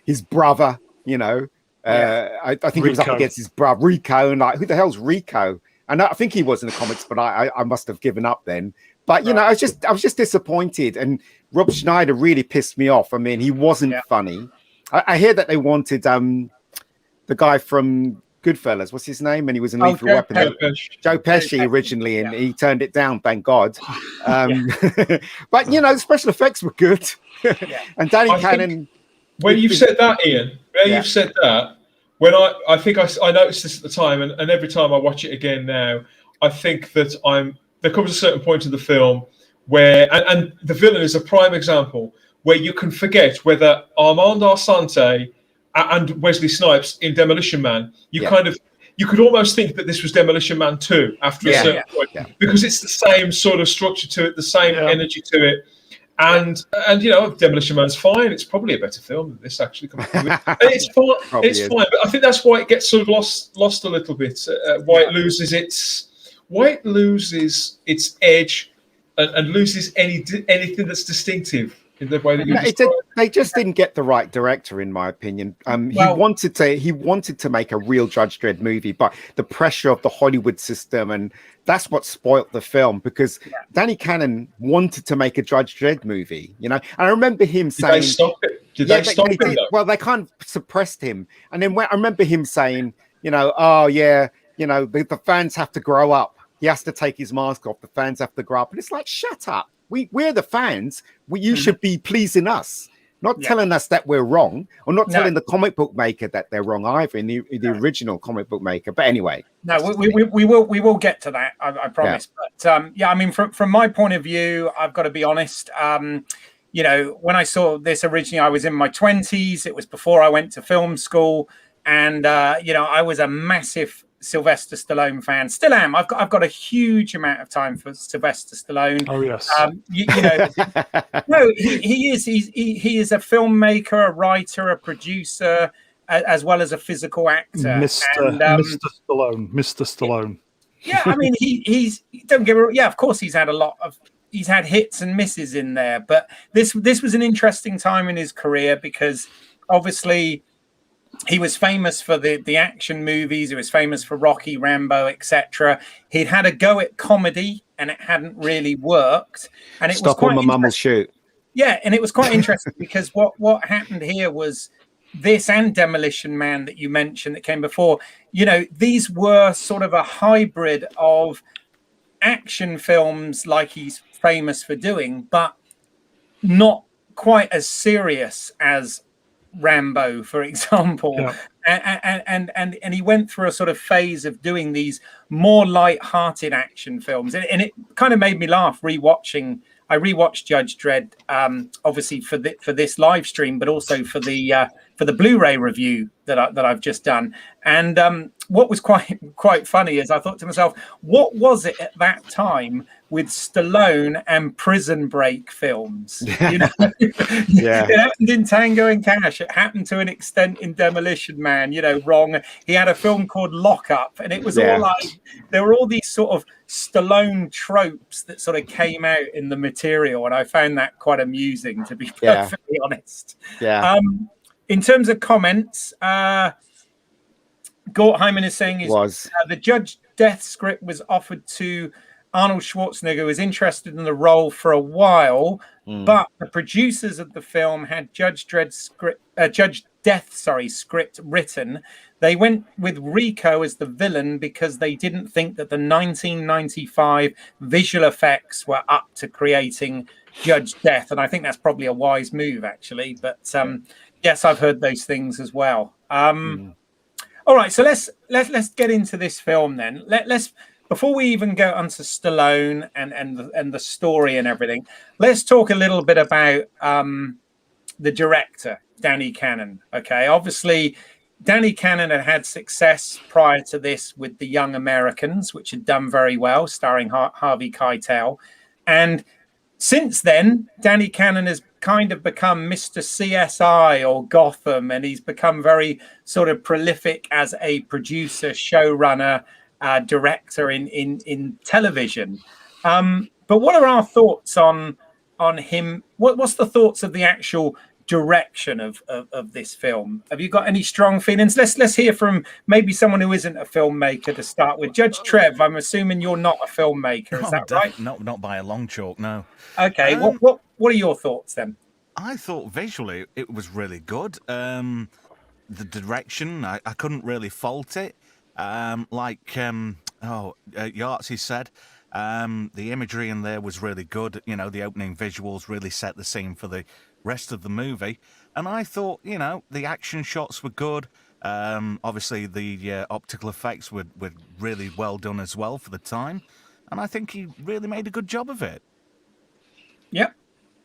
his brother. I think Rico. He was up against his brother Rico, and like, who the hell's Rico? And I think he was in the comics, but I must have given up then. But I was just disappointed, and Rob Schneider really pissed me off. I mean, he wasn't funny. I hear that they wanted the guy from Goodfellas, what's his name? And he was in Lethal Weapon. Joe Pesci originally, and he turned it down, thank God. But the special effects were good. And Danny Cannon. When you've said that, Ian, you've said that, when I think I noticed this at the time, and every time I watch it again now, I think that there comes a certain point in the film where, and the villain is a prime example, where you can forget whether Armand Arsante and Wesley Snipes in Demolition Man, you could almost think that this was Demolition Man 2 after a certain point, because it's the same sort of structure to it, the same energy to it. And Demolition Man's fine. It's probably a better film than this, actually. It's fine. It's fine, but I think that's why it gets sort of lost a little bit. Why it loses its edge and loses anything that's distinctive in the way that you describe. They just didn't get the right director, in my opinion. He wanted to make a real Judge Dredd movie, but the pressure of the Hollywood system, and that's what spoilt the film, because Danny Cannon wanted to make a Judge Dredd movie, And I remember him saying, "Did they stop it? Did they stop it?" Well, they kind of suppressed him, and then I remember him saying, the fans have to grow up. He has to take his mask off. The fans have to grow up, and it's like, shut up. We're the fans. You should be pleasing us, not telling us that we're wrong, or not telling the comic book maker that they're wrong either, in the original comic book maker. But anyway, we will get to that. I promise. But I mean, from my point of view, I've got to be honest. When I saw this originally, I was in my 20s. It was before I went to film school, and I was a massive Sylvester Stallone fan. Still am. I've got a huge amount of time for Sylvester Stallone. Oh yes. No, he is. He is a filmmaker, a writer, a producer, as well as a physical actor. Mr. Stallone. Yeah, I mean, he's don't get me wrong. Yeah, of course, he's had hits and misses in there, but this was an interesting time in his career because obviously he was famous for the action movies. He was famous for Rocky, Rambo, etc. He'd had a go at comedy, and it hadn't really worked. And it Stop was on my mum will shoot. Yeah, and it was quite interesting because what happened here was this and Demolition Man that you mentioned that came before. These were sort of a hybrid of action films like he's famous for doing, but not quite as serious as Rambo, for example. And he went through a sort of phase of doing these more light-hearted action films, and it kind of made me laugh rewatching I rewatched Judge Dredd, obviously for this live stream, but also for the Blu-ray review that I've just done. And what was quite funny is I thought to myself, what was it at that time with Stallone and Prison Break films? You know, Yeah. it happened in Tango and Cash. It happened to an extent in Demolition Man. You know, wrong. He had a film called Lock Up, and it was all like there were all these sort of Stallone tropes that sort of came out in the material, and I found that quite amusing, to be perfectly honest. Yeah. In terms of comments, Gort Hyman is saying the Judge Death script was offered to Arnold Schwarzenegger, who was interested in the role for a while, but the producers of the film had Judge Death script written. They went with Rico as the villain because they didn't think that the 1995 visual effects were up to creating Judge Death, and I think that's probably a wise move, actually. But yes, I've heard those things as well. All right, so let's get into this film then. Let's before we even go onto Stallone and the story and everything, let's talk a little bit about the director, Danny Cannon. Okay, obviously, Danny Cannon had success prior to this with The Young Americans, which had done very well, starring Harvey Keitel. And since then, Danny Cannon has kind of become Mr. CSI or Gotham, and he's become very sort of prolific as a producer, showrunner, director in television. But what are our thoughts on him? What's the thoughts of the actual direction of this film? Have you got any strong feelings? Let's hear from maybe someone who isn't a filmmaker to start with. Judge Trev, I'm assuming you're not a filmmaker, is that right? Not by a long chalk, no. Okay, what are your thoughts then? I thought visually it was really good. The direction, I couldn't really fault it. Yahtzee said, the imagery in there was really good. You know, the opening visuals really set the scene for the rest of the movie. And I thought, you know, the action shots were good. Obviously, the optical effects were really well done as well for the time. And I think he really made a good job of it. Yep.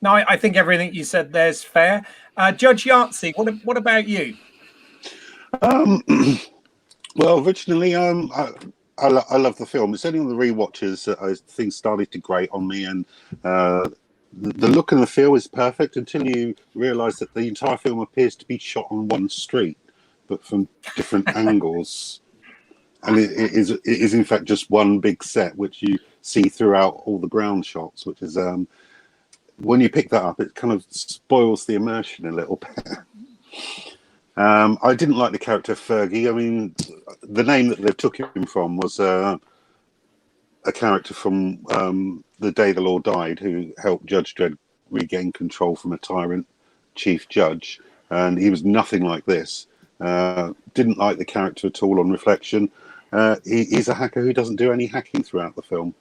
No, I think everything you said there's fair. Judge Yahtzee, what about you? Well, originally, I love the film. It's only on the rewatches that things started to grate on me, and the look and the feel is perfect until you realise that the entire film appears to be shot on one street, but from different angles. And it is in fact just one big set, which you see throughout all the ground shots, which is, when you pick that up, it kind of spoils the immersion a little bit. I didn't like the character Fergie. I mean, the name that they took him from was a character from The Day the Law Died, who helped Judge Dredd regain control from a tyrant chief judge. And he was nothing like this. Didn't like the character at all on reflection. He's a hacker who doesn't do any hacking throughout the film.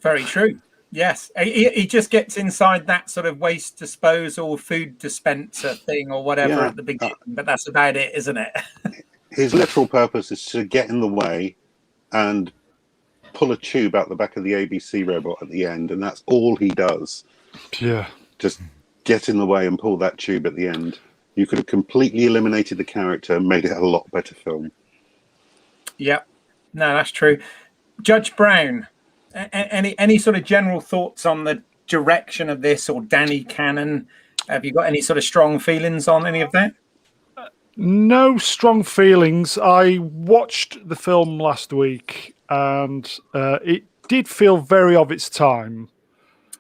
Very true. Yes, he just gets inside that sort of waste disposal, food dispenser thing or whatever at the beginning, but that's about it, isn't it? His literal purpose is to get in the way and pull a tube out the back of the ABC robot at the end, and that's all he does. Yeah. Just get in the way and pull that tube at the end. You could have completely eliminated the character and made it a lot better film. Yeah, no, that's true. Judge Brown, any sort of general thoughts on the direction of this, or Danny Cannon? Have you got any sort of strong feelings on any of that? No strong feelings. I watched the film last week, and it did feel very of its time.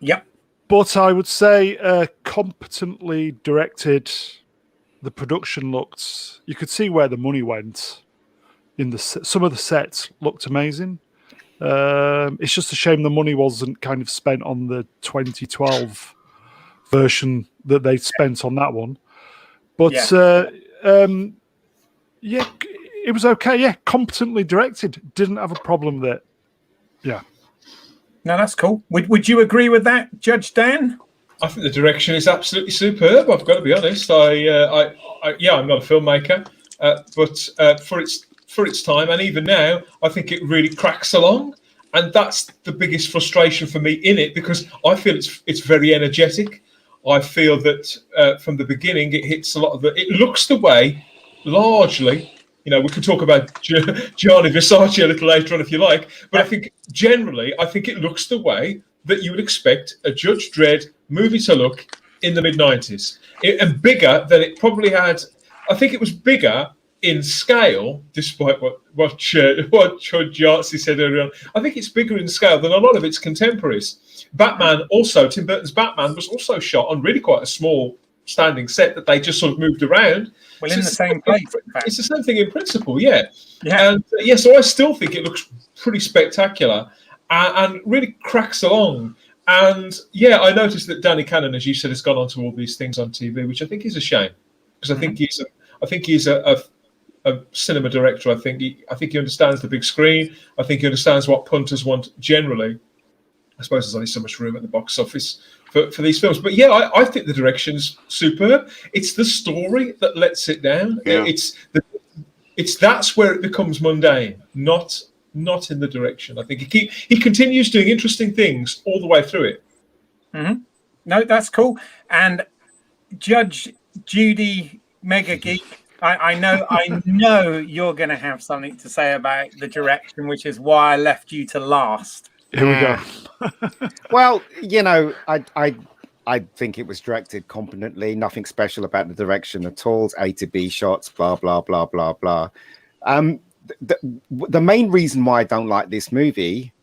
Yep. But I would say competently directed. The production looked... You could see where the money went. Some of the sets looked amazing. It's just a shame the money wasn't kind of spent on the 2012 version that they spent on that one. But yeah, it was okay. Yeah, competently directed. Didn't have a problem with it. Yeah. No, that's cool. Would you agree with that, Judge Dan? I think the direction is absolutely superb. I've got to be honest. I'm not a filmmaker, but for its time, and even now, I think it really cracks along. and that's the biggest frustration for me in it, because I feel it's very energetic. I feel that from the beginning it hits a lot of it looks the way, largely. We could talk about Gianni Versace a little later on if you like, but I think generally, I think it looks the way that you would expect a Judge Dredd movie to look in the mid-90s, and bigger than it probably had. I think it was bigger in scale, despite what Judge Yahtzee said earlier on. I think it's bigger in scale than a lot of its contemporaries. Batman also, Tim Burton's Batman was also shot on really quite a small standing set that they just sort of moved around. Well, in the same place. It's the same thing in principle, yeah. Yeah. And so I still think it looks pretty spectacular and really cracks along. And yeah, I noticed that Danny Cannon, as you said, has gone on to all these things on TV, which I think is a shame, because I think he's a cinema director. I think he understands the big screen. I think he understands what punters want generally. I suppose there's only so much room at the box office for these films. But yeah, I think the direction's superb. It's the story that lets it down. Yeah. It's that's where it becomes mundane, not in the direction. I think he continues doing interesting things all the way through it. Mm-hmm. No, that's cool. And Judge Judy Mega Geek, I know you're going to have something to say about the direction, which is why I left you to last. Here we go. Well, I think it was directed competently. Nothing special about the direction at all. It's A to B shots, blah blah blah blah blah. The main reason why I don't like this movie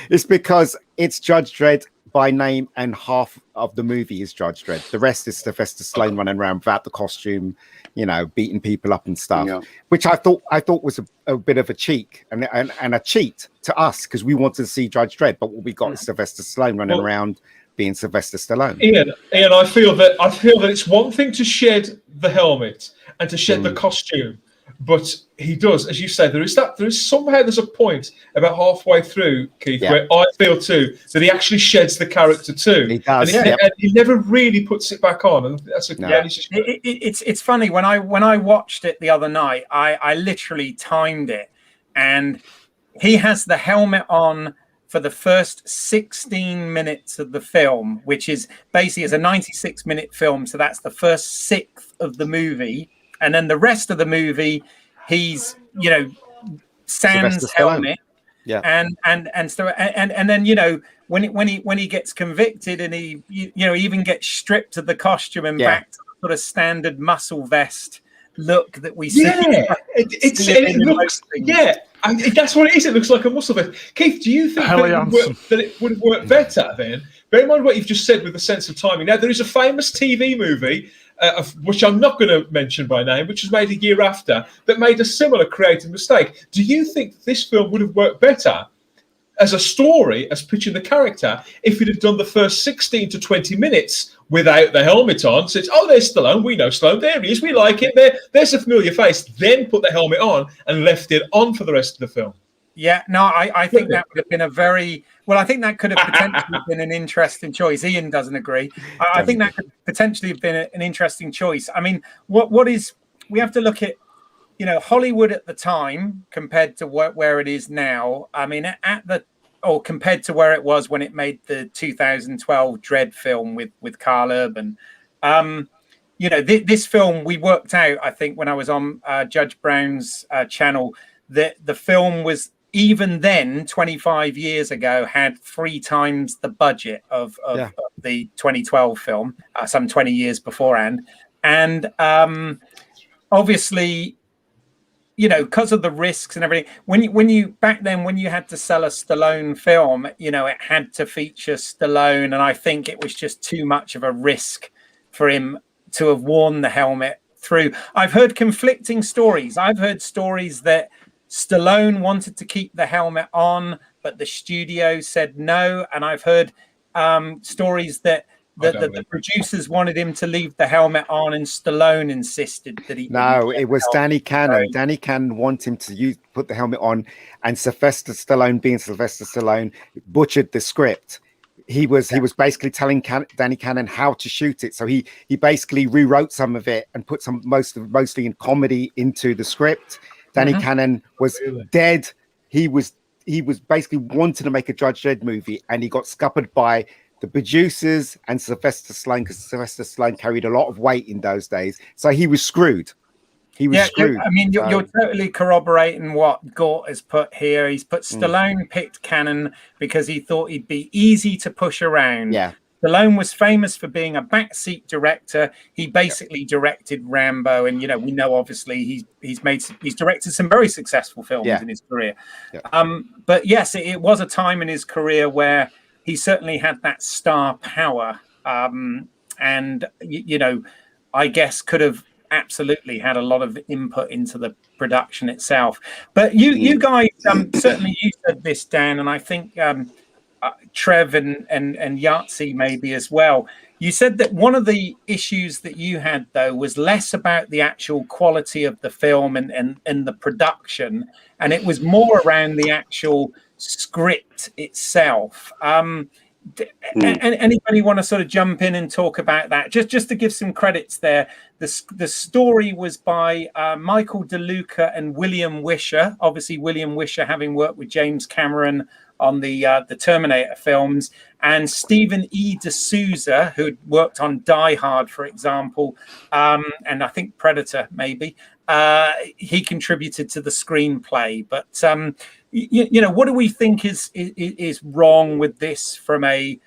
is because it's Judge Dredd by name, and half of the movie is Judge Dredd. The rest is Sylvester Stallone running around without the costume, beating people up and stuff, which I thought was a bit of a cheek and a cheat to us, because we wanted to see Judge Dredd, but what we got is Sylvester Stallone running around being Sylvester Stallone. Ian, I feel that it's one thing to shed the helmet and to shed the costume. But he does, as you say, there's a point about halfway through, Keith, where I feel too that he actually sheds the character too. He does, and he never really puts it back on. And that's it's funny when I watched it the other night. I literally timed it, and he has the helmet on for the first 16 minutes of the film, which is basically a 96-minute film. So that's the first sixth of the movie. And then the rest of the movie, he's sans helmet, and then when he gets convicted and he even gets stripped of the costume and back to the sort of standard muscle vest look that we see. It looks and that's what it is. It looks like a muscle vest. Keith, do you think that it would have worked better then? Bear in mind what you've just said with the sense of timing. Now, there is a famous TV movie, which I'm not going to mention by name, which was made a year after, that made a similar creative mistake. Do you think this film would have worked better as a story, as pitching the character, if it had done the first 16 to 20 minutes without the helmet on? So it's, there's Stallone, we know Stallone, there he is, we like it, there's a familiar face, then put the helmet on and left it on for the rest of the film. Yeah, no, I think that would have been I think that could have potentially been an interesting choice. Ian doesn't agree. I think that could potentially have been an interesting choice. I mean, we have to look at, Hollywood at the time compared to where it is now. I mean, compared to where it was when it made the 2012 Dredd film with Carl Urban. This film, we worked out, I think, when I was on Judge Brown's channel, that the film was, even then, 25 years ago, had 3 times the budget of the 2012 film, some 20 years beforehand. And obviously, because of the risks and everything, when you back then, when you had to sell a Stallone film, it had to feature Stallone. And I think it was just too much of a risk for him to have worn the helmet through. I've heard conflicting stories. I've heard stories that Stallone wanted to keep the helmet on, but the studio said no. And I've heard stories that the producers wanted him to leave the helmet on, and Stallone insisted that he. No, it was Danny Cannon. Danny Cannon wanted him to put the helmet on, and Sylvester Stallone, being Sylvester Stallone, butchered the script. He was basically telling Danny Cannon how to shoot it. So he basically rewrote some of it and put mostly in comedy into the script. Danny Cannon was dead. He was was basically wanting to make a Judge Dredd movie, and he got scuppered by the producers and Sylvester Stallone, because Sylvester Stallone carried a lot of weight in those days, so he was screwed. He was screwed. I mean, you're totally corroborating what Gort has put here. He's put Stallone picked Cannon because he thought he'd be easy to push around. Yeah. Stallone was famous for being a backseat director. He basically directed Rambo, and we know obviously he's directed some very successful films in his career. Yeah. But yes, it was a time in his career where he certainly had that star power, and I guess could have absolutely had a lot of input into the production itself. But you guys, certainly you said this, Dan, and I think Trev and Yahtzee maybe as well. You said that one of the issues that you had, though, was less about the actual quality of the film and the production, and it was more around the actual script itself. Anybody want to sort of jump in and talk about that? Just to give some credits there. The story was by Michael DeLuca and William Wisher. Obviously, William Wisher having worked with James Cameron on the Terminator films, and Stephen E. D'Souza, who worked on Die Hard, for example, and I think Predator, maybe. He contributed to the screenplay. But what do we think is wrong with this from a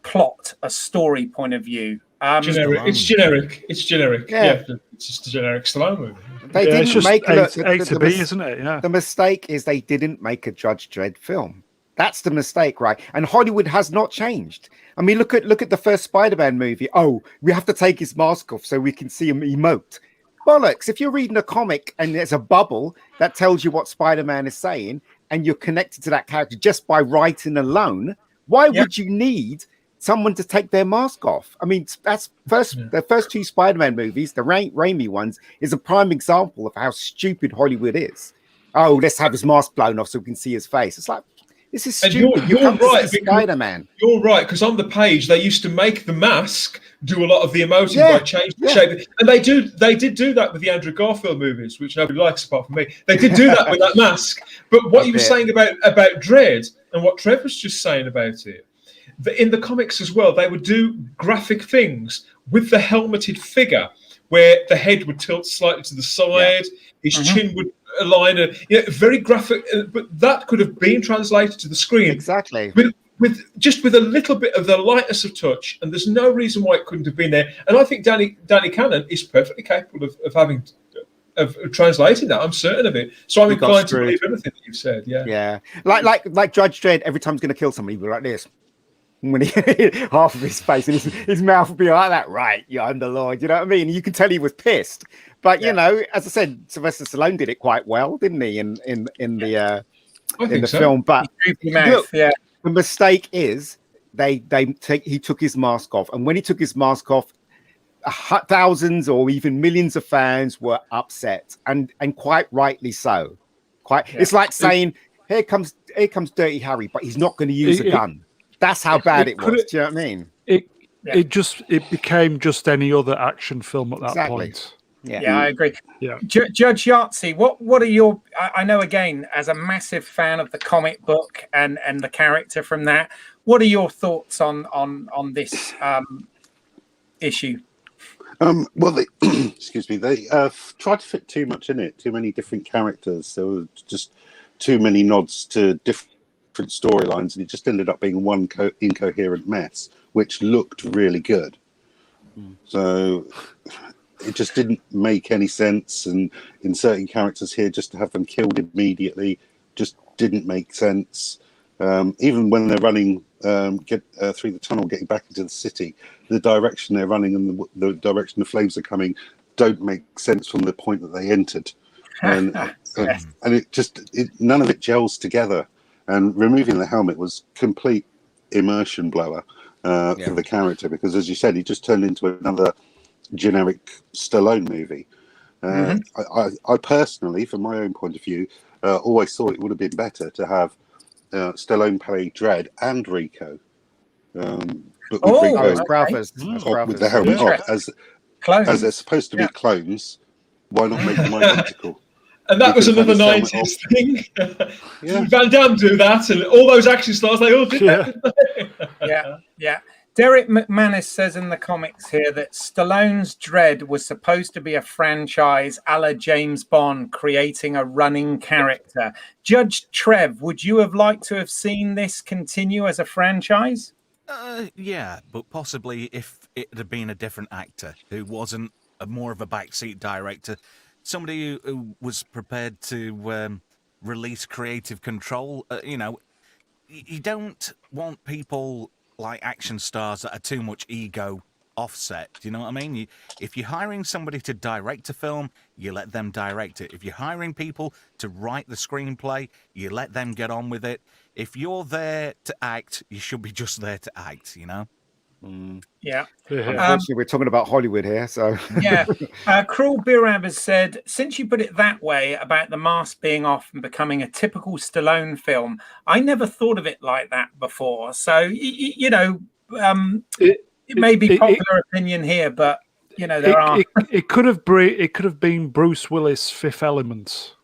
plot, a story point of view? Generic. It's generic. It's generic. Yeah, it's just a generic Stallone movie. They didn't make A to B, isn't it? Yeah. The mistake is they didn't make a Judge Dredd film. That's the mistake, right? And Hollywood has not changed. I mean, look at the first Spider-Man movie. Oh, we have to take his mask off so we can see him emote. Bollocks. If you're reading a comic and there's a bubble that tells you what Spider-Man is saying, and you're connected to that character just by writing alone, why would you need someone to take their mask off? I mean, that's the first two Spider-Man movies, the Raimi ones, is a prime example of how stupid Hollywood is. Oh, let's have his mask blown off so we can see his face. It's like, this is stupid. You're right, Spider-Man. You're right, because on the page they used to make the mask do a lot of the emoting by changing the shape, and they did do that with the Andrew Garfield movies, which nobody likes apart from me. They did do that with that mask. But what you were saying about Dredd and what Trev was just saying about it, in the comics as well, they would do graphic things with the helmeted figure, where the head would tilt slightly to the side, his chin would align, very graphic. But that could have been translated to the screen exactly with a little bit of the lightness of touch, and there's no reason why it couldn't have been there. And I think Danny Cannon is perfectly capable of translating that. I'm certain of it. So I'm inclined to believe everything that you've said. Yeah. Like Judge Dredd, every time he's going to kill somebody, he'll be like this. When he half of his face and his mouth would be like that, right? Yeah, I'm the Lord. You know what I mean? You can tell he was pissed. But you know, as I said, Sylvester Stallone did it quite well, didn't he? In the film. But look, the mistake is he took his mask off, and when he took his mask off, thousands or even millions of fans were upset, and quite rightly so. It's like saying, here comes Dirty Harry, but he's not going to use a gun. That's how bad it was. Do you know what I mean? It became just any other action film at that point. Yeah, I agree. Yeah. Judge Yahtzee, what are your? I know, again, as a massive fan of the comic book and the character from that, what are your thoughts on this issue? Well, excuse me. They tried to fit too much in it. Too many different characters. There were just too many nods to different storylines, and it just ended up being one incoherent mess, which looked really good. So it just didn't make any sense, and inserting characters here just to have them killed immediately just didn't make sense. Even when they're running through the tunnel, getting back into the city, the direction they're running and the direction the flames are coming don't make sense from the point that they entered, and none of it gels together. And removing the helmet was complete immersion blower for the character, because, as you said, he just turned into another generic Stallone movie. I personally, from my own point of view, always thought it would have been better to have Stallone play Dredd and Rico. But with Rico with the helmet off, as they're supposed to be clones, why not make them identical? And that was Because another when it's 90s thing. Yeah. Van Damme do that, and all those action stars, they all did that, didn't they? Yeah. Derek McManus says in the comics here that Stallone's Dredd was supposed to be a franchise a la James Bond, creating a running character. Judge Trev, would you have liked to have seen this continue as a franchise? Yeah, but possibly if it had been a different actor who wasn't more of a backseat director, somebody who was prepared to release creative control. You don't want people like action stars that are too much ego offset. Do you know what I mean? If you're hiring somebody to direct a film, you let them direct it. If you're hiring people to write the screenplay, you let them get on with it. If you're there to act, you should be just there to act, you know? Yeah. Unfortunately, we're talking about Hollywood here, so Yeah. Cruel Birab has said, since you put it that way about the mask being off and becoming a typical Stallone film, I never thought of it like that before. So it may be popular opinion here, but there are. It could have been Bruce Willis' Fifth Element.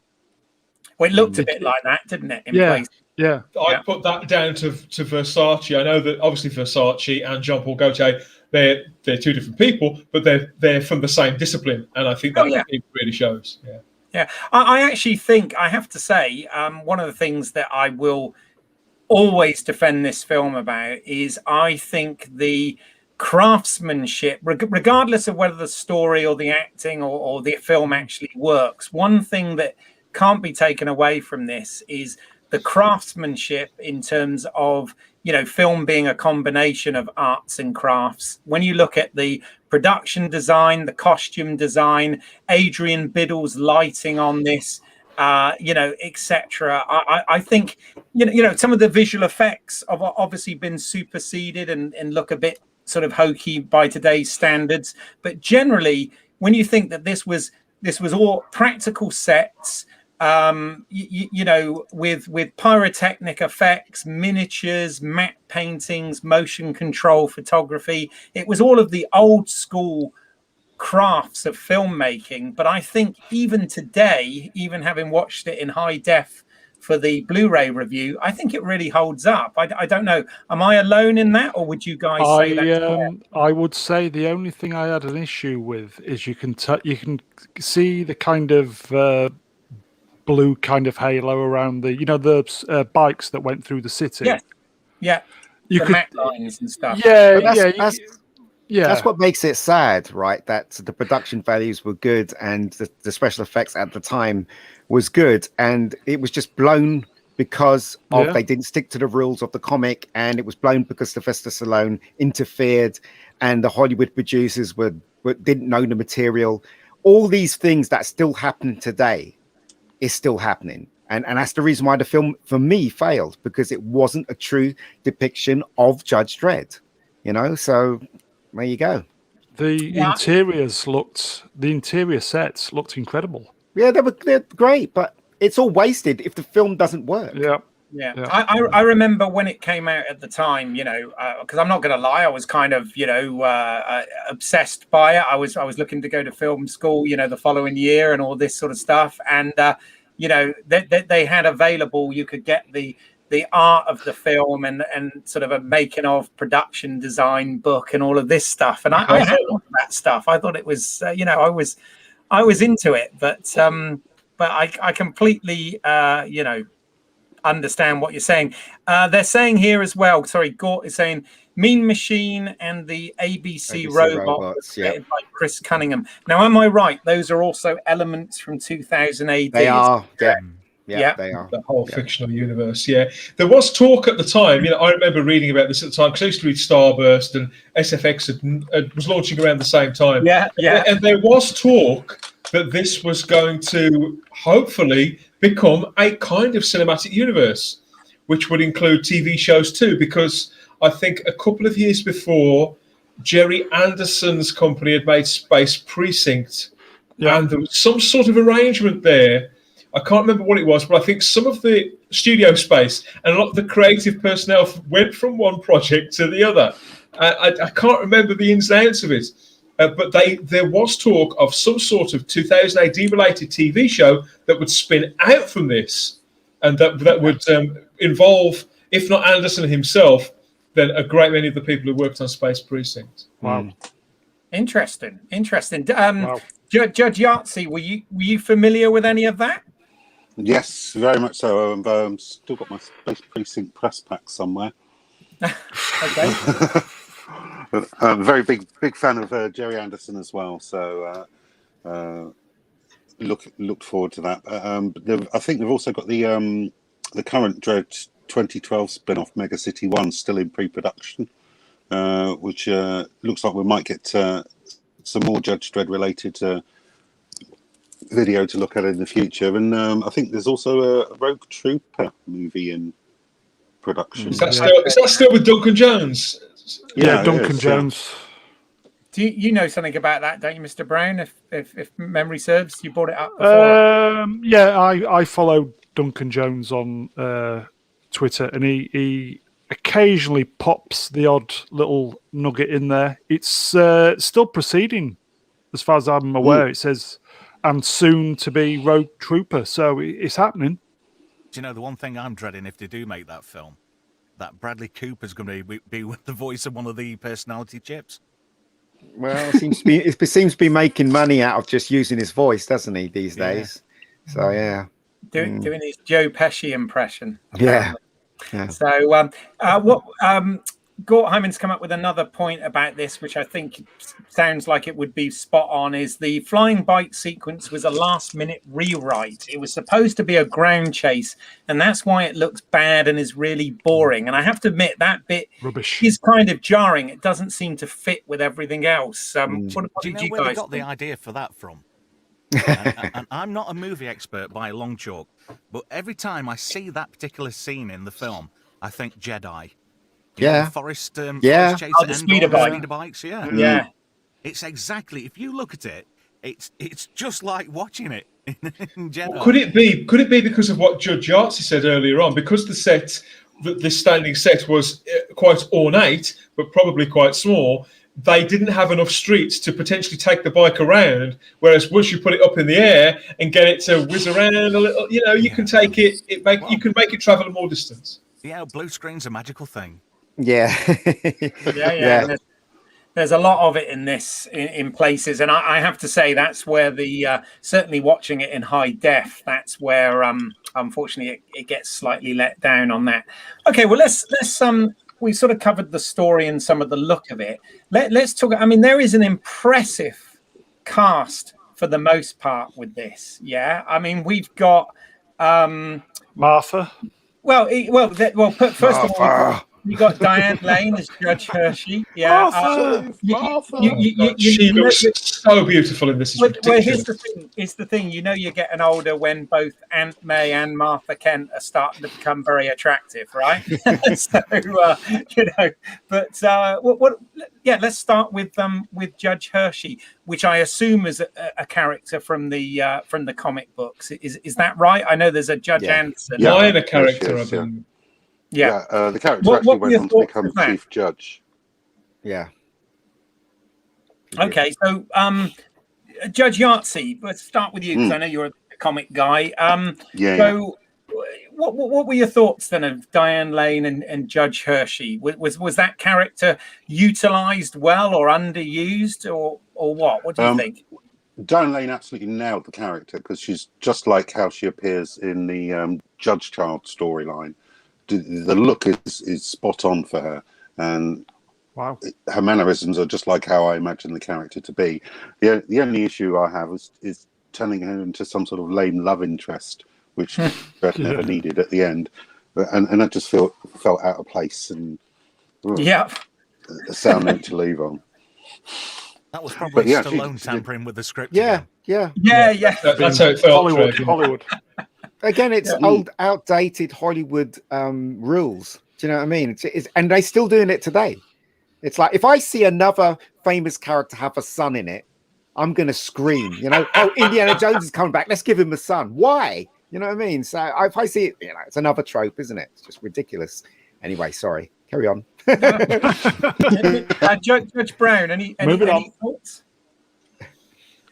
Well, it looked a bit like that, didn't it? In place. Yeah. I put that down to Versace. I know that obviously Versace and Jean-Paul Gaultier, they're two different people, but they're from the same discipline, and I think that it really shows. Yeah. I actually think, I have to say, one of the things that I will always defend this film about is I think the craftsmanship, regardless of whether the story or the acting or the film actually works, one thing that can't be taken away from this is the craftsmanship in terms of film being a combination of arts and crafts. When you look at the production design, the costume design, Adrian Biddle's lighting on this, etc. I think some of the visual effects have obviously been superseded and look a bit sort of hokey by today's standards, but generally when you think that this was all practical sets, with pyrotechnic effects, miniatures, matte paintings, motion control photography, it was all of the old school crafts of filmmaking. But I think even today, even having watched it in high def for the Blu-ray review, I think it really holds up. I don't know, am I alone in that, or would you guys say that? I would say the only thing I had an issue with is you can see the kind of blue kind of halo around the bikes that went through the city. Yeah. You could matte lines and stuff. That's what makes it sad, right? That the production values were good and the special effects at the time was good, and it was just blown because they didn't stick to the rules of the comic, and it was blown because Sylvester Stallone interfered, and the Hollywood producers didn't know the material. All these things that still happen today is still happening. And that's the reason why the film, for me, failed, because it wasn't a true depiction of Judge Dredd. So there you go. The interior sets looked incredible. Yeah, they're great, but it's all wasted if the film doesn't work. Yeah. I remember when it came out at the time, because I'm not going to lie, I was kind of, obsessed by it. I was looking to go to film school, the following year and all this sort of stuff. And, they had available, you could get the art of the film and sort of a making of production design book and all of this stuff. And I had all of that stuff. I thought it was, I was into it, but I completely, understand what you're saying. They're saying here as well, Gort is saying Mean Machine and the ABC Robot was created by Chris Cunningham. Now, am I right? Those are also elements from 2000 AD. They are. Yeah, they are. The whole fictional universe. Yeah, there was talk at the time. I remember reading about this at the time because I used to read Starburst, and SFX was launching around the same time. Yeah. And there was talk that this was going to hopefully become a kind of cinematic universe, which would include TV shows too, because I think a couple of years before, Jerry Anderson's company had made Space Precinct, and there was some sort of arrangement there. I can't remember what it was, but I think some of the studio space and a lot of the creative personnel went from one project to the other. I can't remember the ins and outs of it, but there was talk of some sort of 2000 AD related TV show that would spin out from this, and that would involve, if not Anderson himself, then a great many of the people who worked on Space Precinct. Wow. Interesting. Wow. Judge Yahtzee, were you familiar with any of that? Yes, very much so. I've still got my Space Precinct press pack somewhere. Okay. I'm a very big fan of Jerry Anderson as well, so looked forward to that. I think they've also got the current Dredd 2012 spin-off Mega City 1 still in pre-production, which looks like we might get some more Judge Dredd related video to look at in the future. And I think there's also a Rogue Trooper movie in production. Is that still with Duncan Jones? Yeah, Duncan Jones. Do you know something about that, don't you, Mr. Brown? If memory serves, you brought it up before. Yeah, I follow Duncan Jones on Twitter, and he occasionally pops the odd little nugget in there. It's still proceeding, as far as I'm aware. It says, and soon to be Rogue Trooper, so it's happening. Do you know the one thing I'm dreading if they do make that film? That Bradley Cooper's going to be with the voice of one of the personality chips. Well, it seems to be making money out of just using his voice, doesn't he, these days? So yeah, doing his Joe Pesci impression. Yeah. So Gort Hyman's come up with another point about this, which I think sounds like it would be spot on, is the flying bike sequence was a last-minute rewrite. It was supposed to be a ground chase, and that's why it looks bad and is really boring. And I have to admit, that bit Rubbish. is kind of jarring. It doesn't seem to fit with everything else. What Do you know did you where they guys got the think? idea for that from? and I'm not a movie expert by a long chalk, but every time I see that particular scene in the film, I think Jedi. Forest chase the speeder bikes. Yeah. It's exactly, if you look at it, it's just like watching it in Jedi. Could it be because of what Judge Yahtzee said earlier on? Because the standing set was quite ornate, but probably quite small. They didn't have enough streets to potentially take the bike around. Whereas once you put it up in the air and get it to whiz around a little, you can take it. You can make it travel more distance. Yeah, blue screen's a magical thing. Yeah. Yeah. There's a lot of it in this in places, and I have to say that's where the certainly watching it in high def, that's where unfortunately it gets slightly let down on that. Okay, well let's we sort of covered the story and some of the look of it. Let's talk. I mean, there is an impressive cast for the most part with this. Yeah, I mean we've got Martha. First of all, you got Diane Lane as Judge Hershey. Yeah, Martha. She looks so beautiful in this. It's ridiculous. Here's the thing. You're getting older when both Aunt May and Martha Kent are starting to become very attractive, right? So let's start with Judge Hershey, which I assume is a character from the comic books. Is that right? I know there's a Judge Anderson. Minor character of him. Yeah. The character actually went on to become Chief Judge. Yeah. Okay, so Judge Yahtzee, let's start with you because I know you're a comic guy. So what were your thoughts then of Diane Lane and Judge Hershey? Was that character utilized well or underused or what? What do you think? Diane Lane absolutely nailed the character because she's just like how she appears in the Judge Child storyline. The look is spot on for her, and her mannerisms are just like how I imagine the character to be. The only issue I have is turning her into some sort of lame love interest, which Dredd never needed at the end, and that just felt out of place and a sound note to leave on. That was probably Stallone tampering with the script. Yeah. That's how it felt. Hollywood. Again, it's old, outdated Hollywood rules. Do you know what I mean? And they're still doing it today. It's like if I see another famous character have a son in it, I'm going to scream. Indiana Jones is coming back. Let's give him a son. Why? You know what I mean? So if I see it, it's another trope, isn't it? It's just ridiculous. Anyway, sorry. Carry on. Judge Brown, any thoughts?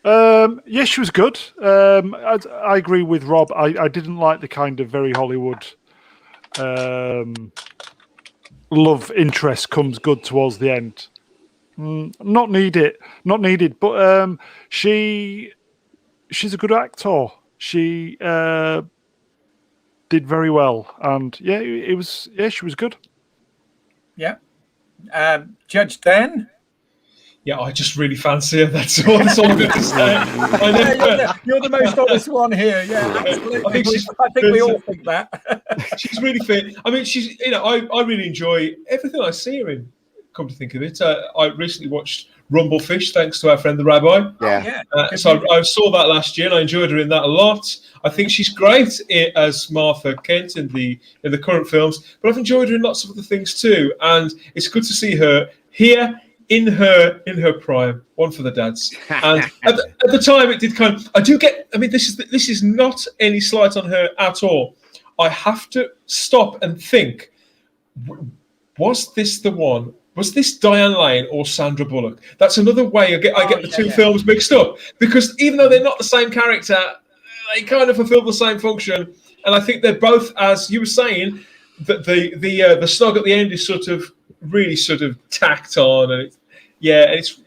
Yeah, she was good. I agree with Rob. I didn't like the kind of very Hollywood love interest comes good towards the end. Not needed. But she's a good actor. She did very well, and yeah, she was good. Yeah. Judge Dan? Yeah, I just really fancy her. That's all I'm going to say. You're the most honest one here. Yeah, absolutely. I think we all think that. She's really fit. I mean, she's, I really enjoy everything I see her in. Come to think of it, I recently watched Rumblefish, thanks to our friend the Rabbi. Yeah. So I saw that last year, and I enjoyed her in that a lot. I think she's great as Martha Kent in the current films, but I've enjoyed her in lots of other things too. And it's good to see her here in her prime. One for the dads. And at the time, it did kind of. I do get. I mean, this is not any slight on her at all. I have to stop and think. Was this the one? Was this Diane Lane or Sandra Bullock? That's another way I get the two films mixed up, because even though they're not the same character, they kind of fulfill the same function. And I think they're both, as you were saying, that the snog at the end is really tacked on, and it's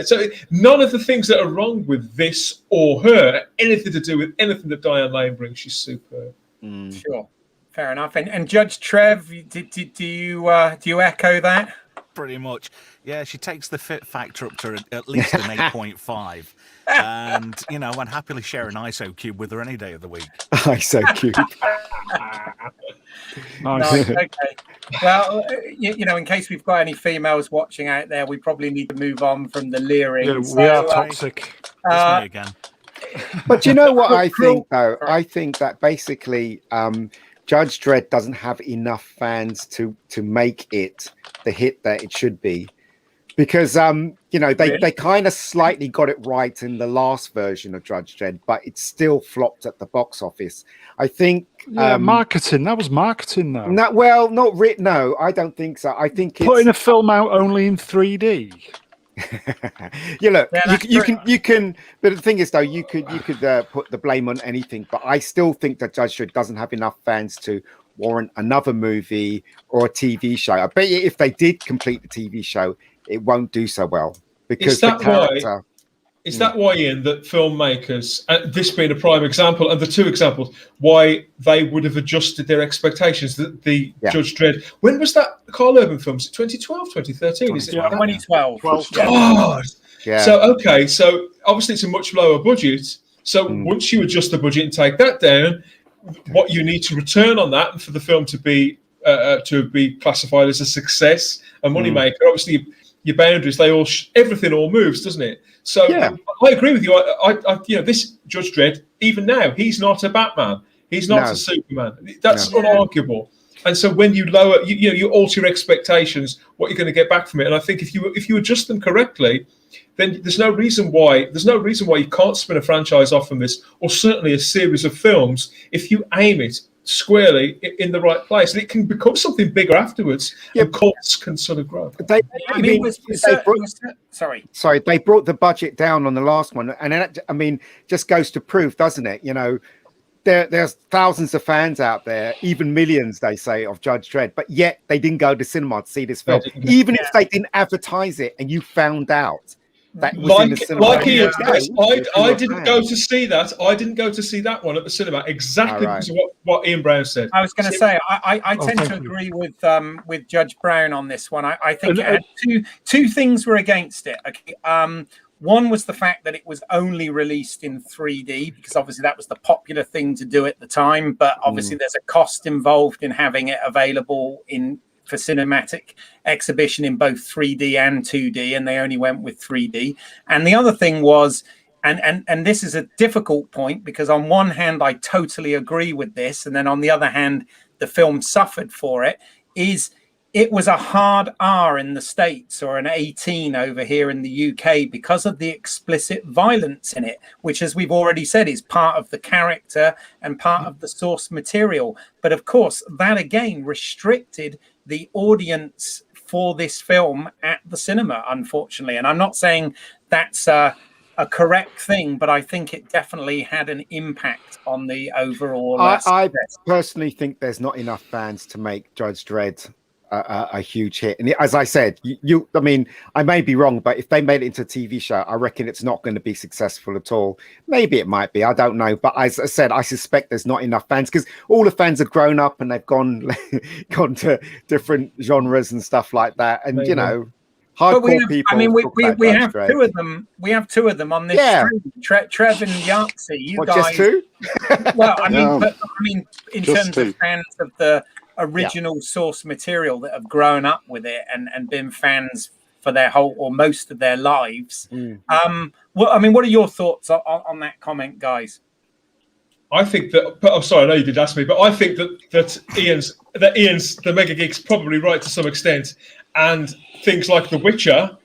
So none of the things that are wrong with this or her anything to do with anything that Diane Lane brings. She's superb. Sure, fair enough. And Judge Trev, do you echo that? Pretty much. Yeah, she takes the fit factor up to at least an 8.5. And, I'd happily share an ISO cube with her any day of the week. ISO cube. Nice. Okay. Well, in case we've got any females watching out there, we probably need to move on from the leering. Yeah, we are toxic. It's me again. But you know what I think, though? I think that basically Judge Dredd doesn't have enough fans to make it the hit that it should be, because they kind of slightly got it right in the last version of Judge Dredd, but it still flopped at the box office. I think marketing. That was marketing, though. No, I don't think so. I think putting a film out only in 3D. You can. But the thing is, though, you could put the blame on anything. But I still think that Judge Dredd doesn't have enough fans to warrant another movie or a TV show. I bet you if they did complete the TV show, it won't do so well, because the character. Is that why, Ian, that filmmakers, this being a prime example, and the two examples, why they would have adjusted their expectations? The Judge Dredd. When was that Carl Urban film? Is it 2012, 2013? Is it 2012. God. Yeah. So obviously it's a much lower budget. So once you adjust the budget and take that down, what you need to return on that, and for the film to be classified as a success, a moneymaker, obviously your boundaries, everything all moves, doesn't it? So I agree with you. This Judge Dredd, even now, he's not a Batman. He's not a Superman. That's unarguable. And so when you lower, you alter your expectations, what you're going to get back from it. And I think if you adjust them correctly, then there's no reason why you can't spin a franchise off from this, or certainly a series of films, if you aim it squarely in the right place, and it can become something bigger afterwards. And cults can sort of grow. They brought the budget down on the last one, and that, just goes to prove, doesn't it? There's thousands of fans out there, even millions, they say, of Judge Dredd, but yet they didn't go to cinema to see this film, even if they didn't advertise it, and you found out. That was in the cinema. I didn't go to see that. I didn't go to see that one at the cinema exactly because of what Ian Brown said. I was going to say I tend to agree with Judge Brown on this one. I think it had two things were against it. Okay. One was the fact that it was only released in 3D, because obviously that was the popular thing to do at the time. But obviously there's a cost involved in having it available for cinematic exhibition in both 3D and 2D, and they only went with 3D. And the other thing was, and this is a difficult point, because on one hand I totally agree with this, and then on the other hand the film suffered for it, is it was a hard R in the States, or an 18 over here in the UK, because of the explicit violence in it, which, as we've already said, is part of the character and part of the source material. But of course, that again restricted the audience for this film at the cinema, unfortunately. And I'm not saying that's a correct thing, but I think it definitely had an impact on the overall. I personally think there's not enough fans to make Judge Dredd a huge hit. And as I said, I mean, I may be wrong, but if they made it into a TV show, I reckon it's not going to be successful at all. Maybe it might be, I don't know. But as I said, I suspect there's not enough fans because all the fans have grown up and they've gone to different genres and stuff like that. And Maybe. you know, hardcore people. I mean, we have Dredd. two of them. We have two of them on this stream. Trev and Yahtzee. You guys, just two? Well, I mean, in just terms two. of fans of the original source material that have grown up with it and been fans for their whole or most of their lives. Well, I mean, what are your thoughts on that comment, guys? I think that. But I'm sorry, I know you did ask me, but I think that Ian's the Mega Geek's probably right to some extent, and things like The Witcher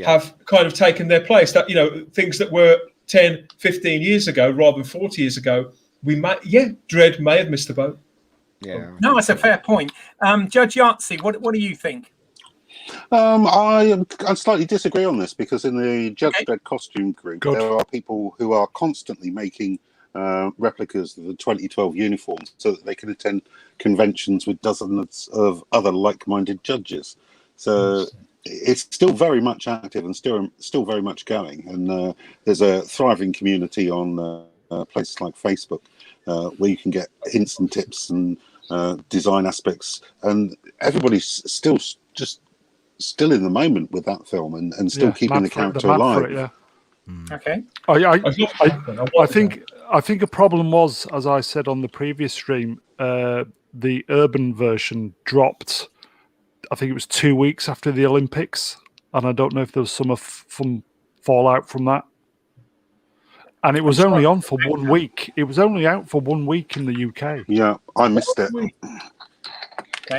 have kind of taken their place. That, you know, things that were 10, 15 years ago rather than 40 years ago, Dredd may have missed the boat. Yeah. No, that's a fair point. Judge Yahtzee, what do you think? I slightly disagree on this because in the Judge Dredd costume group, there are people who are constantly making replicas of the 2012 uniforms so that they can attend conventions with dozens of other like-minded judges. So it's still very much active and still very much going. And there's a thriving community on places like Facebook where you can get hints and tips and design aspects, and everybody's still in the moment with that film and still keeping the character alive. Okay. I think a problem was, as I said on the previous stream, the urban version dropped. I think it was 2 weeks after the Olympics, and I don't know if there was some fallout from that. And it was only on for 1 week. It was only out for 1 week in the UK. Yeah, I missed it.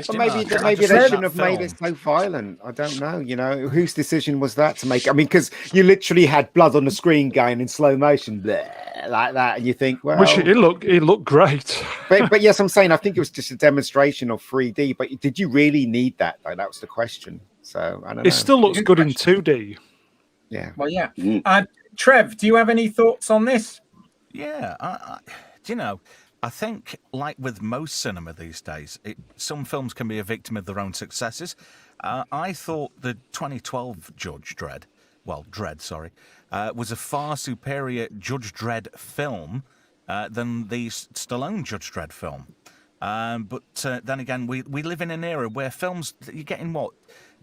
So maybe they shouldn't have made it so violent. I don't know. You know, whose decision was that to make? I mean, because you literally had blood on the screen going in slow motion, like that, and you think, well, which it looked great. but yes, I'm saying I think it was just a demonstration of 3D. But did you really need that? Though? That was the question. So I don't know. It still looks good in 2D. Yeah. Well, yeah. Trev, do you have any thoughts on this? Yeah, do you know, I think, like with most cinema these days, some films can be a victim of their own successes. I thought the 2012 Judge Dredd, was a far superior Judge Dredd film than the Stallone Judge Dredd film. But then again, we live in an era where films, you're getting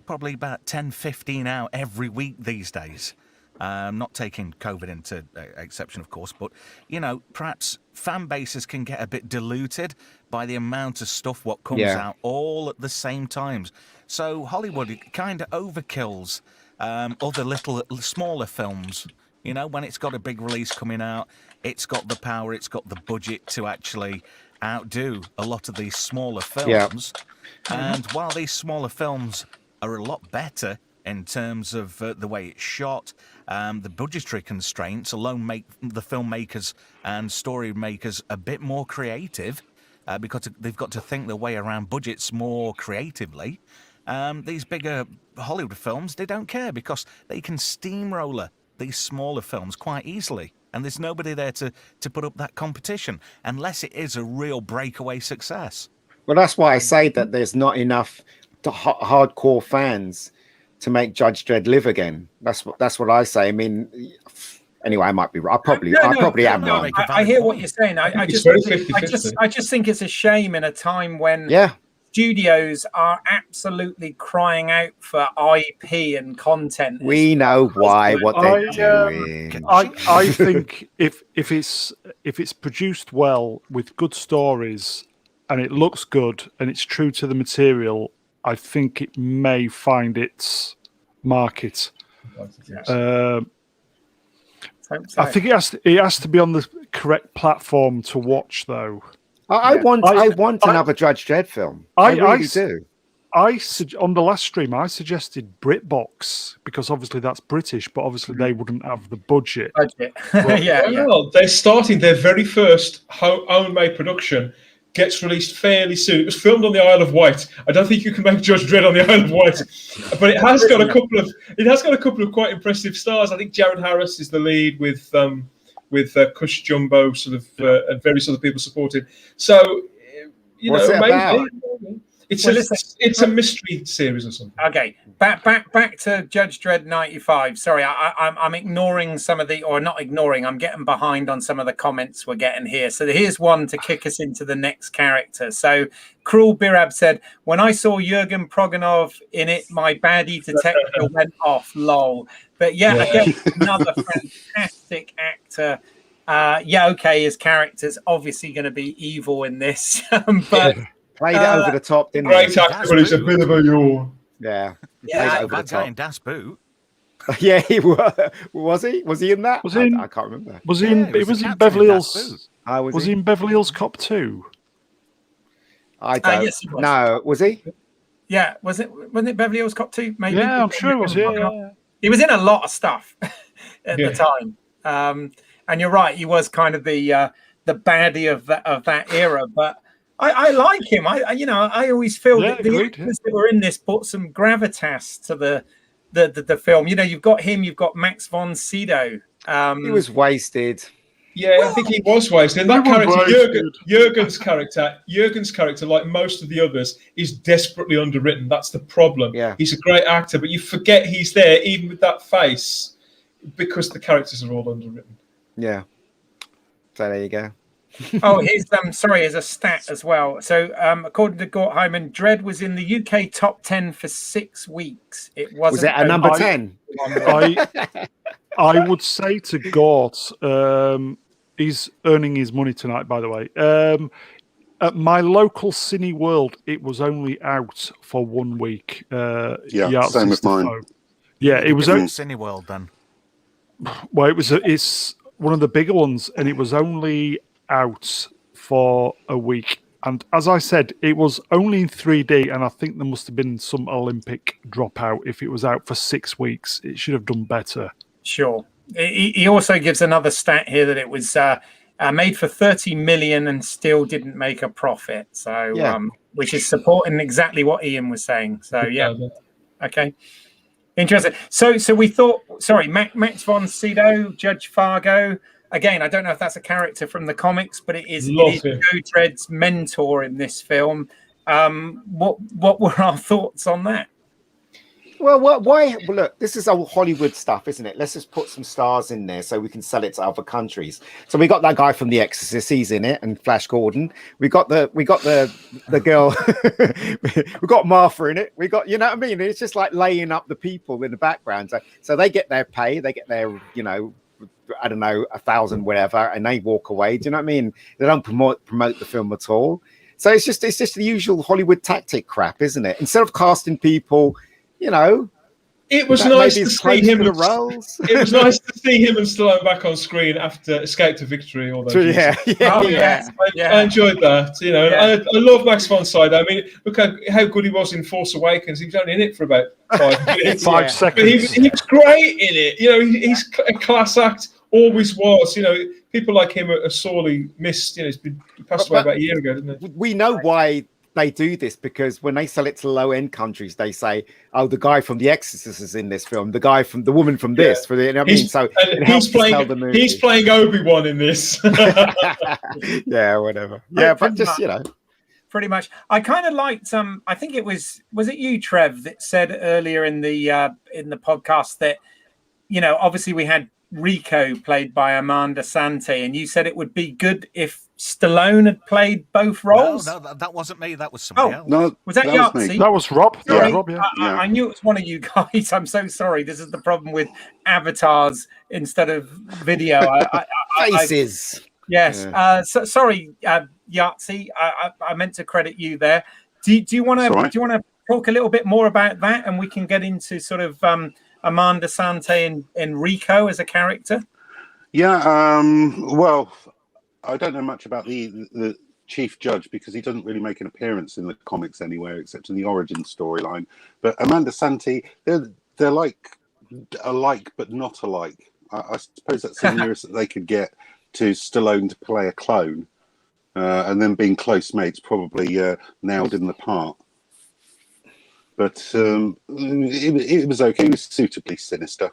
probably about 10, 15 out every week these days. Not taking COVID into exception, of course, but, you know, perhaps fan bases can get a bit diluted by the amount of stuff what comes out all at the same times. So Hollywood kind of overkills other smaller films. You know, when it's got a big release coming out, it's got the power, it's got the budget to actually outdo a lot of these smaller films. And while these smaller films are a lot better in terms of the way it's shot, the budgetary constraints alone make the filmmakers and story makers a bit more creative because they've got to think their way around budgets more creatively. These bigger Hollywood films, they don't care because they can steamroller these smaller films quite easily. And there's nobody there to put up that competition unless it is a real breakaway success. Well, that's why I say that there's not enough hardcore fans to make Judge Dredd live again. That's what I say. I mean, anyway, I might be right. I probably am wrong. I hear what you're saying. I just think it's a shame in a time when studios are absolutely crying out for IP and content. We know why. What they're doing. I think if it's produced well with good stories and it looks good and it's true to the material, I think it may find its market. I think it has to be on the correct platform to watch, though. I want another Judge Dredd film. I really do. On the last stream, I suggested BritBox because obviously that's British, but obviously they wouldn't have the budget. Well, they're starting their very first homemade production gets released fairly soon. It was filmed on the Isle of Wight. I don't think you can make Judge Dredd on the Isle of Wight, but it has got a couple of quite impressive stars. I think Jared Harris is the lead with Cush Jumbo and various other people supported. So What's it about? It's a mystery series or something. Okay, back to Judge Dredd 95. Sorry, I'm ignoring some of not ignoring. I'm getting behind on some of the comments we're getting here. So here's one to kick us into the next character. So Cruel Birab said, "When I saw Jurgen Proganov in it, my baddie detector went off. Lol." But again, another fantastic actor. His character's obviously going to be evil in this, but. Played it over the top, didn't Great he? actor, but it's a bit of a yawn. Yeah. Yeah, Over the that guy top. in Das Boot. Yeah, he was he? Was he in that? I can't remember. Was he Yeah, in? he It was was the in captain Beverly in Das Hills. Boot. Was he in Beverly Hills Cop 2? I don't. Yes, he was. No, was he? Yeah, wasn't it Beverly Hills Cop 2? Maybe. Yeah, I'm sure it was. Yeah. He was in a lot of stuff at the time. And you're right, he was kind of the baddie of that era. But I like him. I always feel that the actors that were in this brought some gravitas to the film. You've got him, you've got Max von Sydow. He was wasted. Yeah, I think he was wasted. And that character, Jurgen's character, like most of the others, is desperately underwritten. That's the problem. Yeah. He's a great actor, but you forget he's there, even with that face, because the characters are all underwritten. Yeah. So there you go. Here's a stat as well. So according to Gort Hyman, Dredd was in the UK top 10 for 6 weeks. Was it a number 10? I would say to Gort, he's earning his money tonight, by the way. At my local Cine World, it was only out for 1 week. Same with mine. Yeah, it was out Cine World then. Well, it's one of the bigger ones, and it was only out for a week. And as I said, it was only in 3D, and I think there must have been some Olympic dropout if it was out for 6 weeks. It should have done better. Sure. He also gives another stat here that it was made for 30 million and still didn't make a profit. So, which is supporting exactly what Ian was saying. So, yeah. Okay. Interesting. So we thought, Max von Sydow, Judge Fargo. Again, I don't know if that's a character from the comics, but it is Joe Dredd's mentor in this film. What were our thoughts on that? Well, why? Well, look, this is all Hollywood stuff, isn't it? Let's just put some stars in there so we can sell it to other countries. So we got that guy from The Exorcist, he's in it, and Flash Gordon. We got the girl. We got Martha in it. We got, you know what I mean? It's just like laying up the people in the background. So they get their pay, they get their, I don't know, 1,000 whatever, and they walk away. Do you know what I mean? They don't promote the film at all. So it's just the usual Hollywood tactic crap, isn't it? Instead of casting people. It was nice to see him. The roles. It was nice to see him and Stallone back on screen after Escape to Victory. All those years. I enjoyed that. I love Max von Sydow. I mean, look how good he was in Force Awakens. He was only in it for about 5 minutes. 5 seconds. But he was great in it. He's a class act. Always was. People like him are sorely missed. He passed away about a year ago, didn't he? We know why they do this, because when they sell it to low-end countries, they say, "Oh, the guy from The Exorcist is in this film. The woman from this." So it helps to sell the movie. He's playing Obi-Wan in this. Yeah, whatever. Yeah, but just pretty much. I kind of liked I think it was it you, Trev, that said earlier in the podcast that obviously we had Rico played by Amanda Sante, and you said it would be good if Stallone had played both roles. No, that wasn't me. That was somebody else. No, was that Yahtzee? That was Rob. Sorry, Rob, yeah. I knew it was one of you guys. I'm so sorry. This is the problem with avatars instead of video. Faces. Yes. Yeah. Sorry, Yahtzee. I meant to credit you there. Do you want to talk a little bit more about that, and we can get into sort of Amanda Sante and Rico as a character? Yeah. Well, I don't know much about the Chief Judge because he doesn't really make an appearance in the comics anywhere except in the origin storyline. But Amanda Sante, they're like alike but not alike. I suppose that's the nearest that they could get to Stallone to play a clone. and then being close mates probably nailed in the part. But it was okay. It was suitably sinister.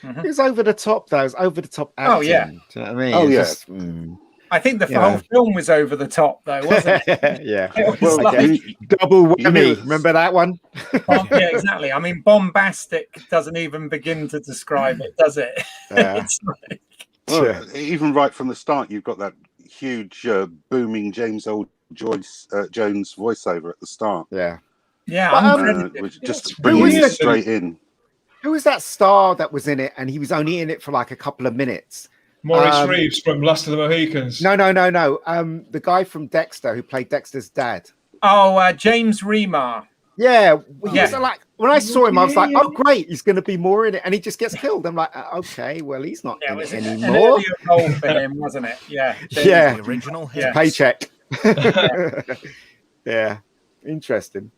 It was over the top, though. It was over the top acting. Oh, yeah. Do you know what I mean? Oh, It's yeah. just, I think the whole film was over the top, though, wasn't it? yeah. It was Well, like, Double you know, whammy. Remember that one? yeah, exactly. I mean, bombastic doesn't even begin to describe it, does it? Yeah. It's like, well, even right from the start, you've got that huge booming James Earl Jones voiceover at the start, Yeah. yeah, But, uncredited. which just Who bringing was you it? straight in. Who was that star that was in it? And he was only in it for like a couple of minutes. Maurice Reeves from Last of the Mohicans. No. The guy from Dexter who played Dexter's dad. Oh, James Remar. Yeah. He Yeah. was like, when I saw him, I was like, oh, great. He's going to be more in it. And he just gets killed. I'm like, okay, well, he's not Yeah, it in was it an anymore. earlier role for him, wasn't it? Yeah. Yeah. The original. Yeah. Paycheck. Yeah. Interesting.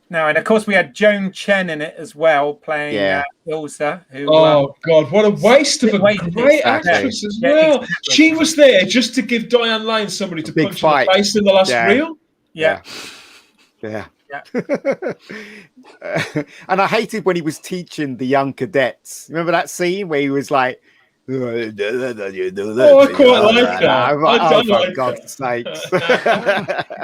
No, and of course we had Joan Chen in it as well, playing Yeah. Ilsa. Who, Oh God! What a waste of a Wasted, great exactly. actress as Yeah, well. exactly. She was there just to give Diane Lane somebody to big punch fight. in the face in the last Yeah. reel. yeah, Yeah. Yeah. And I hated when he was teaching the young cadets. Remember that scene where he was like, oh, I quite like that. I'm like, I oh, don't for like God's sakes.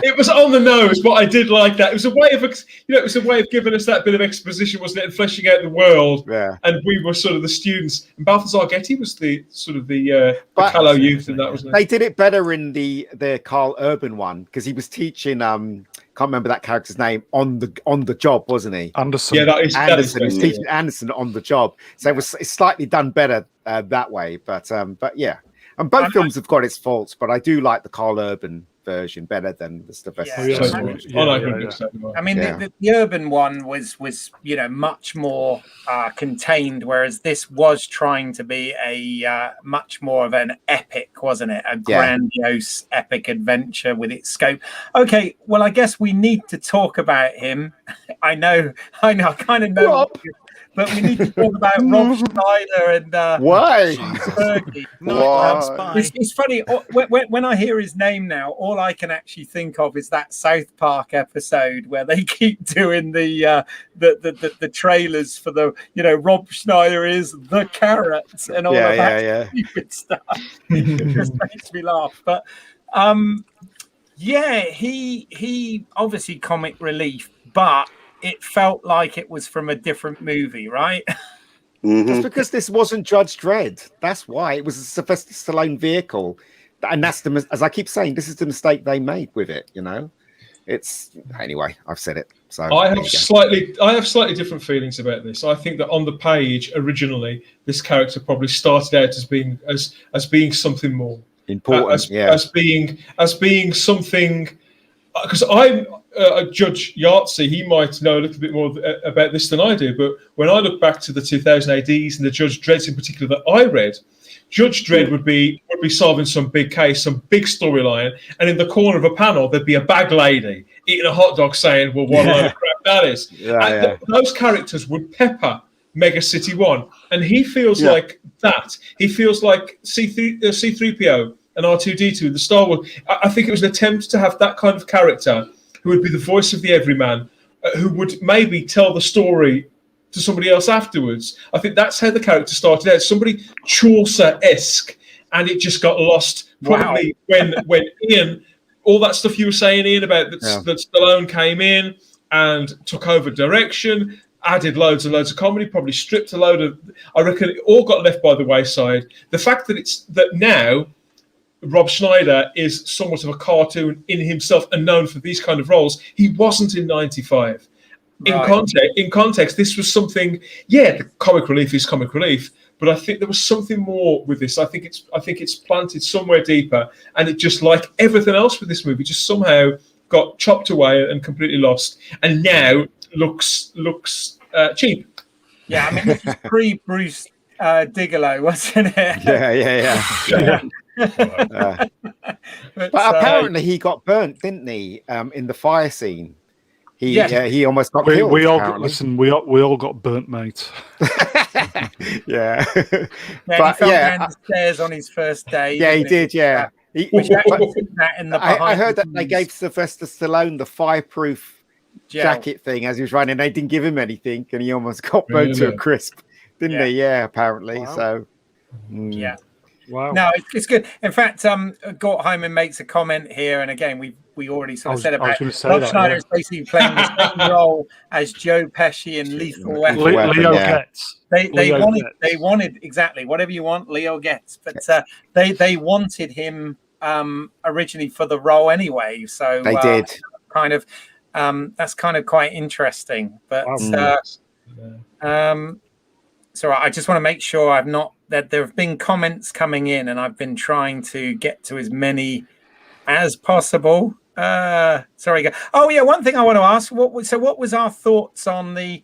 It was on the nose, but I did like that. It was a way of, it was a way of giving us that bit of exposition, wasn't it, and fleshing out the world. Yeah. And we were sort of the students. And Balthazar Getty was the sort of the But- callow youth, and that wasn't it? They did it better in the Carl Urban one because he was teaching can't remember that character's name on the job, wasn't he? Anderson. Yeah, that is Anderson. He was basically teaching Anderson on the job, so it's slightly done better that way. But yeah, and both films have got its faults, but I do like the Carl Urban version better than the Sylvester Yeah. Stallone. I like it. I mean, Yeah. the urban one was much more contained, whereas this was trying to be a much more of an epic, wasn't it? A grandiose epic adventure with its scope. Okay, well, I guess we need to talk about him. I kind of know. Rob. But we need to talk about Rob Schneider and Why? Fergie. Nightmare Spy. It's funny when I hear his name now. All I can actually think of is that South Park episode where they keep doing the trailers for the Rob Schneider is the carrot and all of that stupid stuff. It just makes me laugh. But he obviously comic relief, but it felt like it was from a different movie, right? Just because this wasn't Judge Dredd. That's why. It was a Sylvester Stallone vehicle. And that's as I keep saying, this is the mistake they made with it, It's anyway, I've said it. So I have slightly different feelings about this. I think that on the page originally, this character probably started out as being something more important. as being something, because I'm Judge Yahtzee, he might know a little bit more about this than I do, but when I look back to the 2000 ADs and the Judge Dredds in particular that I read, Judge Dredd would be solving some big case, some big storyline, and in the corner of a panel there'd be a bag lady eating a hot dog saying, well, what a load of crap that is. Those characters would pepper Mega City 1, and he feels like that. He feels like C-3PO and R2-D2, the Star Wars. I think it was an attempt to have that kind of character who would be the voice of the everyman, who would maybe tell the story to somebody else afterwards. I think that's how the character started out, somebody Chaucer-esque, and it just got lost probably when Ian, all that stuff you were saying, Ian, about that Stallone came in and took over direction, added loads and loads of comedy, probably stripped a load of, I reckon it all got left by the wayside. The fact that now Rob Schneider is somewhat of a cartoon in himself and known for these kind of roles. He wasn't in 95. In context, this was something. Yeah, the comic relief is comic relief, but I think there was something more with this. I think it's planted somewhere deeper, and it just, like everything else with this movie, just somehow got chopped away and completely lost, and now looks cheap. Yeah, I mean, this was pre-Bruce Diggalo, wasn't it? Yeah. But apparently he got burnt, didn't he? In the fire scene, he almost got killed. We all got burnt, mate. He fell down the stairs on his first day. Yeah, he did. Yeah, Which actually see that in the I heard that behind they the gave Sylvester Stallone the fireproof gel. jacket thing as he was running. They didn't give him anything, and he almost got burned to a Really? crisp, didn't Yeah. he? Yeah, apparently. Wow. So, Yeah. Wow. No, it's good. In fact, Gort Hyman makes a comment here, and again, we already sort of said I was about going to say Rob that. Schneider Yeah. is basically playing the same role as Joe Pesci in Lethal Weapon. Leo yeah. gets. They Leo wanted gets. exactly whatever you want, Leo gets, but they wanted him originally for the role anyway. So They did. kind of that's kind of quite interesting. But so I just want to make sure I've not that there have been comments coming in, and I've been trying to get to as many as possible. Sorry. Oh yeah, one thing I want to ask: what was our thoughts on the?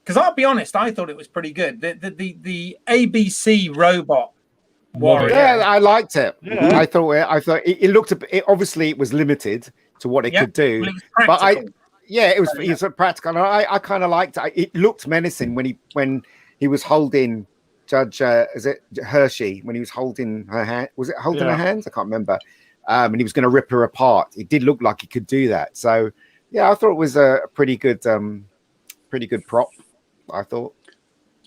Because I'll be honest, I thought it was pretty good. The ABC robot warrior. Yeah, I liked it. Yeah. I thought it looked a bit. Obviously, it was limited to what it could do. Well, it was But practical. it was practical. And I kind of liked it. It looked menacing when he was holding Judge is it Hershey, when he was holding her hand. Was it holding her hands? I can't remember. And he was going to rip her apart. It did look like he could do that. So yeah, I thought it was a pretty good prop. I thought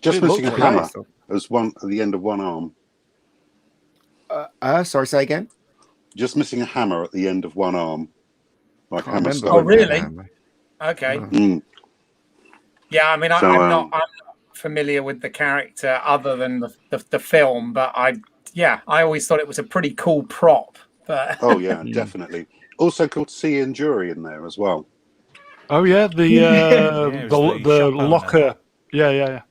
Just missing a looked hammer nice. as one at the end of one arm. Sorry, say again. Just missing a hammer at the end of one arm, like Can't Hammer remember. Stone. Oh, really? Hammer. Okay. Mm. Yeah, I mean, So, I'm not familiar with the character other than the film, but I always thought it was a pretty cool prop. But Oh yeah, definitely. Also cool to see Ian Jury in there as well. Oh yeah, the it was the shop owner. locker. Yeah.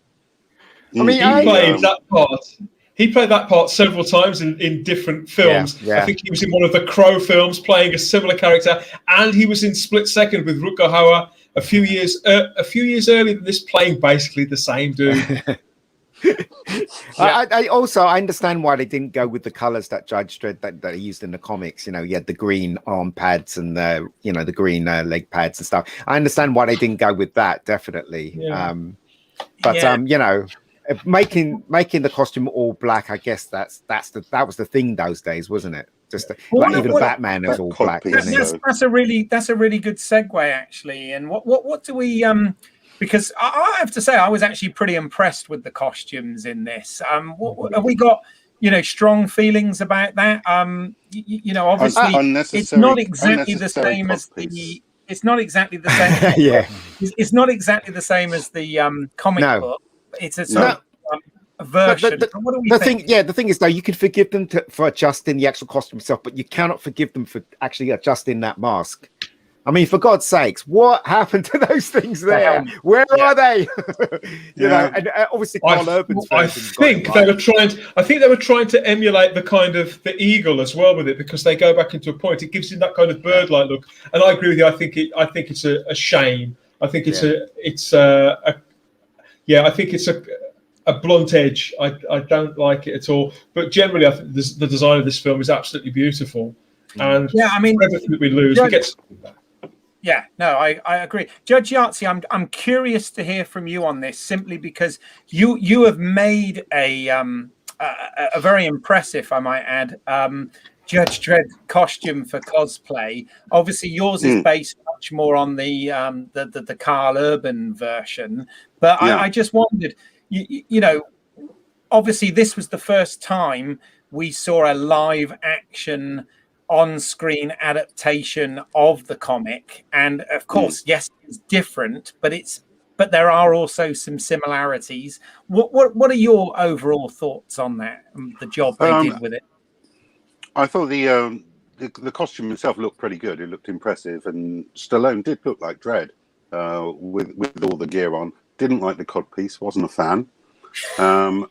I mean, He played that part. He played that part several times in different films. Yeah. I think he was in one of the Crow films playing a similar character, and he was in Split Second with Rutger Hauer a few years earlier than this, playing basically the same dude. I also understand why they didn't go with the colors that Judge Dredd that he used in the comics. You know, he had the green arm pads and the green leg pads and stuff. I understand why they didn't go with that, definitely. Yeah. Making the costume all black, I guess that was the thing those days, wasn't it? Just even Batman was all black. That's a really good segue, actually. And what do we because I have to say I was actually pretty impressed with the costumes in this. Have we got strong feelings about that? Obviously it's not exactly the same as the. It's not exactly the same. Yeah, it's not exactly the same as the comic book. It's a sort of version. What do we think? The thing is, though, you can forgive them for adjusting the actual costume itself, but you cannot forgive them for actually adjusting that mask. I mean, for God's sakes, what happened to those things there? Where are they? And obviously, Carl Urban's I think they were trying to emulate the kind of the eagle as well with it, because they go back into a point. It gives him that kind of bird-like look, and I agree with you. I think it's a shame. I think it's I think it's a blunt edge. I don't like it at all. But generally, I think the design of this film is absolutely beautiful. And I mean, everything that we lose, we get something back. Yeah, no, I agree. Judge Yahtzee, I'm curious to hear from you on this, simply because you have made a very impressive, I might add, Judge Dredd costume for cosplay. Obviously, yours is based much more on the Carl Urban version, but I just wondered, obviously this was the first time we saw a live action on-screen adaptation of the comic, and of course, yes, it's different, but there are also some similarities. What are your overall thoughts on that? The job they did with it. I thought the costume itself looked pretty good. It looked impressive, and Stallone did look like Dredd with all the gear on. Didn't like the codpiece. Wasn't a fan. And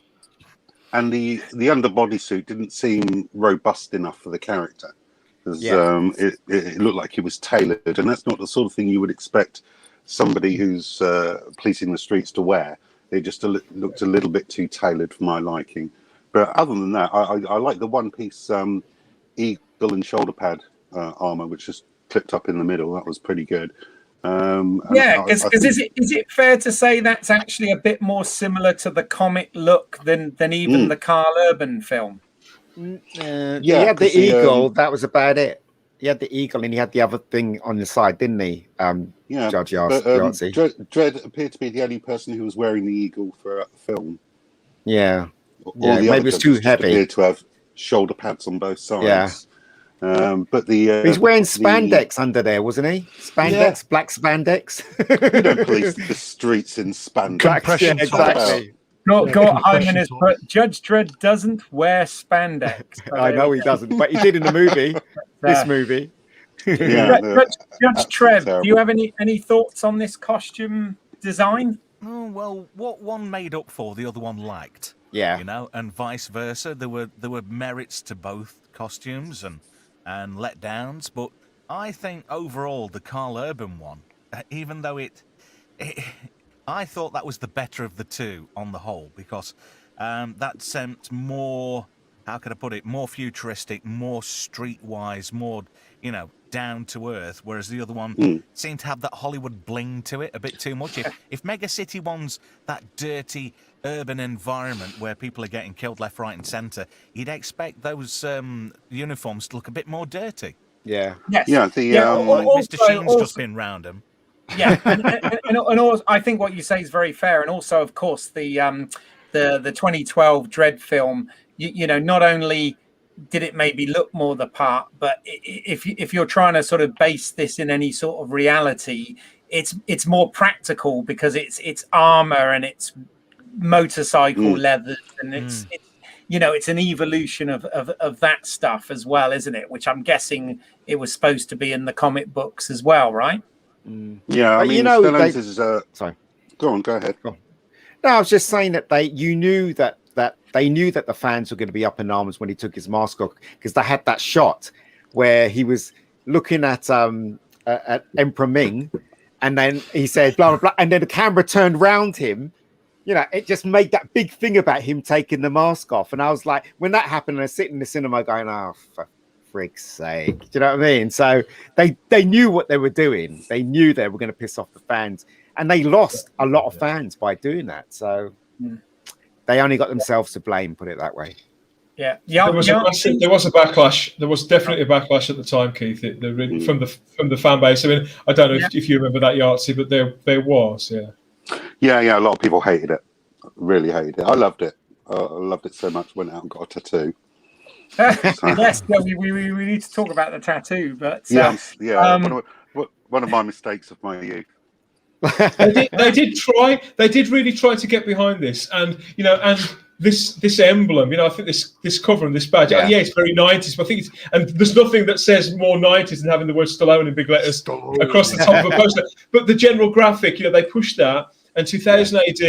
the underbody suit didn't seem robust enough for the character. Because it looked like it was tailored, and that's not the sort of thing you would expect somebody who's policing the streets to wear. It just looked a little bit too tailored for my liking. But other than that, I like the one-piece eagle and shoulder pad armor, which is clipped up in the middle. That was pretty good. Because is it fair to say that's actually a bit more similar to the comic look than even the Carl Urban film? He Yeah, had the 'cause he, eagle. That was about it. He had the eagle, and he had the other thing on the side, didn't he? Yeah, Judge but Yahtzee. Dredd appeared to be the only person who was wearing the eagle throughout the film. Yeah. All Yeah, the maybe other it's judges too just heavy. appeared to have shoulder pads on both sides. But the He's wearing spandex under there, wasn't he? Spandex, black spandex. You don't police the streets in spandex. Compression Yeah, tops. exactly. Gort Hyman has compression put Judge Dredd doesn't wear spandex. So I there know we he go. doesn't, but he did in the movie. This movie. Yeah, Judge absolutely Dredd, terrible. do you have any thoughts on this costume design? Oh, well, what one made up for, the other one lacked. Yeah. You know, and vice versa. There were merits to both costumes and letdowns, but I think overall the Carl Urban one, even though I thought that was the better of the two on the whole, because that sent more, how could I put it, more futuristic, more streetwise, more, you know, down to earth, whereas the other one seemed to have that Hollywood bling to it a bit too much. If Mega City one's that dirty urban environment where people are getting killed left, right, and centre, you'd expect those uniforms to look a bit more dirty. Yeah. Yes. Yeah, Mr. Sheen's just been round them. Yeah, and also, I think what you say is very fair, and also, of course, the 2012 Dredd film. You know, not only did it maybe look more the part, but if you're trying to sort of base this in any sort of reality, it's more practical because it's armor and it's motorcycle leathers, and it's you know, it's an evolution of that stuff as well, isn't it? Which I'm guessing it was supposed to be in the comic books as well, right? Yeah, I mean, you know, Stallone's is, sorry. Go ahead. No, I was just saying that they knew that the fans were going to be up in arms when he took his mask off, because they had that shot where he was looking at Emperor Ming, and then he said blah blah blah, and then the camera turned round him. You know, it just made that big thing about him taking the mask off, and I was like, when that happened, I was sitting in the cinema going, "Oh, for frig's sake!" Do you know what I mean? So they knew what they were doing. They knew they were going to piss off the fans, and they lost a lot of fans by doing that. So they only got themselves to blame. Put it that way. Yeah. There was a backlash. There was definitely a backlash at the time, Keith. From the fan base. I mean, I don't know if you remember that, Yahtzee, but there was, Yeah. A lot of people hated it. Really hated it. I loved it. I loved it so much. Went out and got a tattoo. Yes, we need to talk about the tattoo, but one of my mistakes of my youth. they did really try to get behind this, and you know, and this emblem, you know, I think this cover and this badge, it's very 90s, but I think and there's nothing that says more 90s than having the word Stallone in big letters across the top of a poster. But the general graphic, you know, they pushed that, and 2000 AD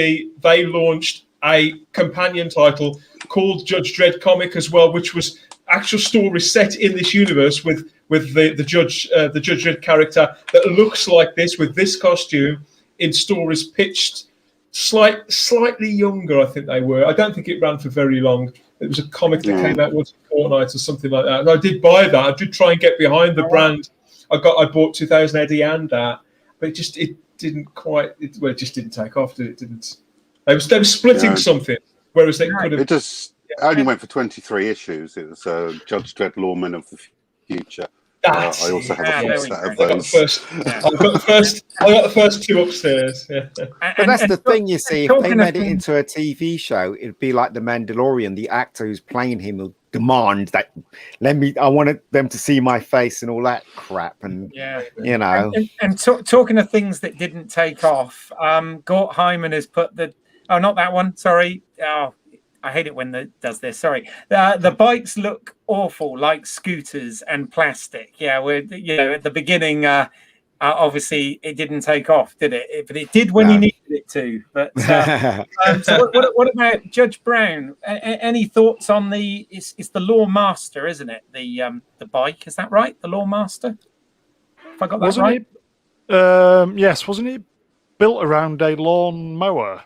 they launched a companion title called Judge Dredd comic as well, which was actual story set in this universe with the Judge Dredd character that looks like this, with this costume, in stories pitched slightly younger. I think they were. I don't think it ran for very long. It was a comic that came out once a fortnight or something like that. And I did buy that. I did try and get behind the brand. I bought 2000 AD and that, but it just didn't take off. It didn't. They were splitting something, whereas they could have. It just only went for 23 issues. It was Judge Dredd, Lawman of the Future. I also have a full set of those. I got the first two upstairs. Yeah. But that's the thing, you see. If they made it into a TV show, it'd be like The Mandalorian. The actor who's playing him will demand that I wanted them to see my face and all that crap. And you know. And talking of things that didn't take off, Gort Hyman has put not that one. Sorry. Oh, I hate it when it does this. Sorry. The bikes look awful, like scooters and plastic. Yeah, at the beginning, obviously it didn't take off, did it? But it did when you needed it to. But so what about Judge Brown? Any thoughts on it's the Law Master, isn't it? The bike, is that right? The Law Master? If I got that right? Yes, wasn't it built around a lawn mower?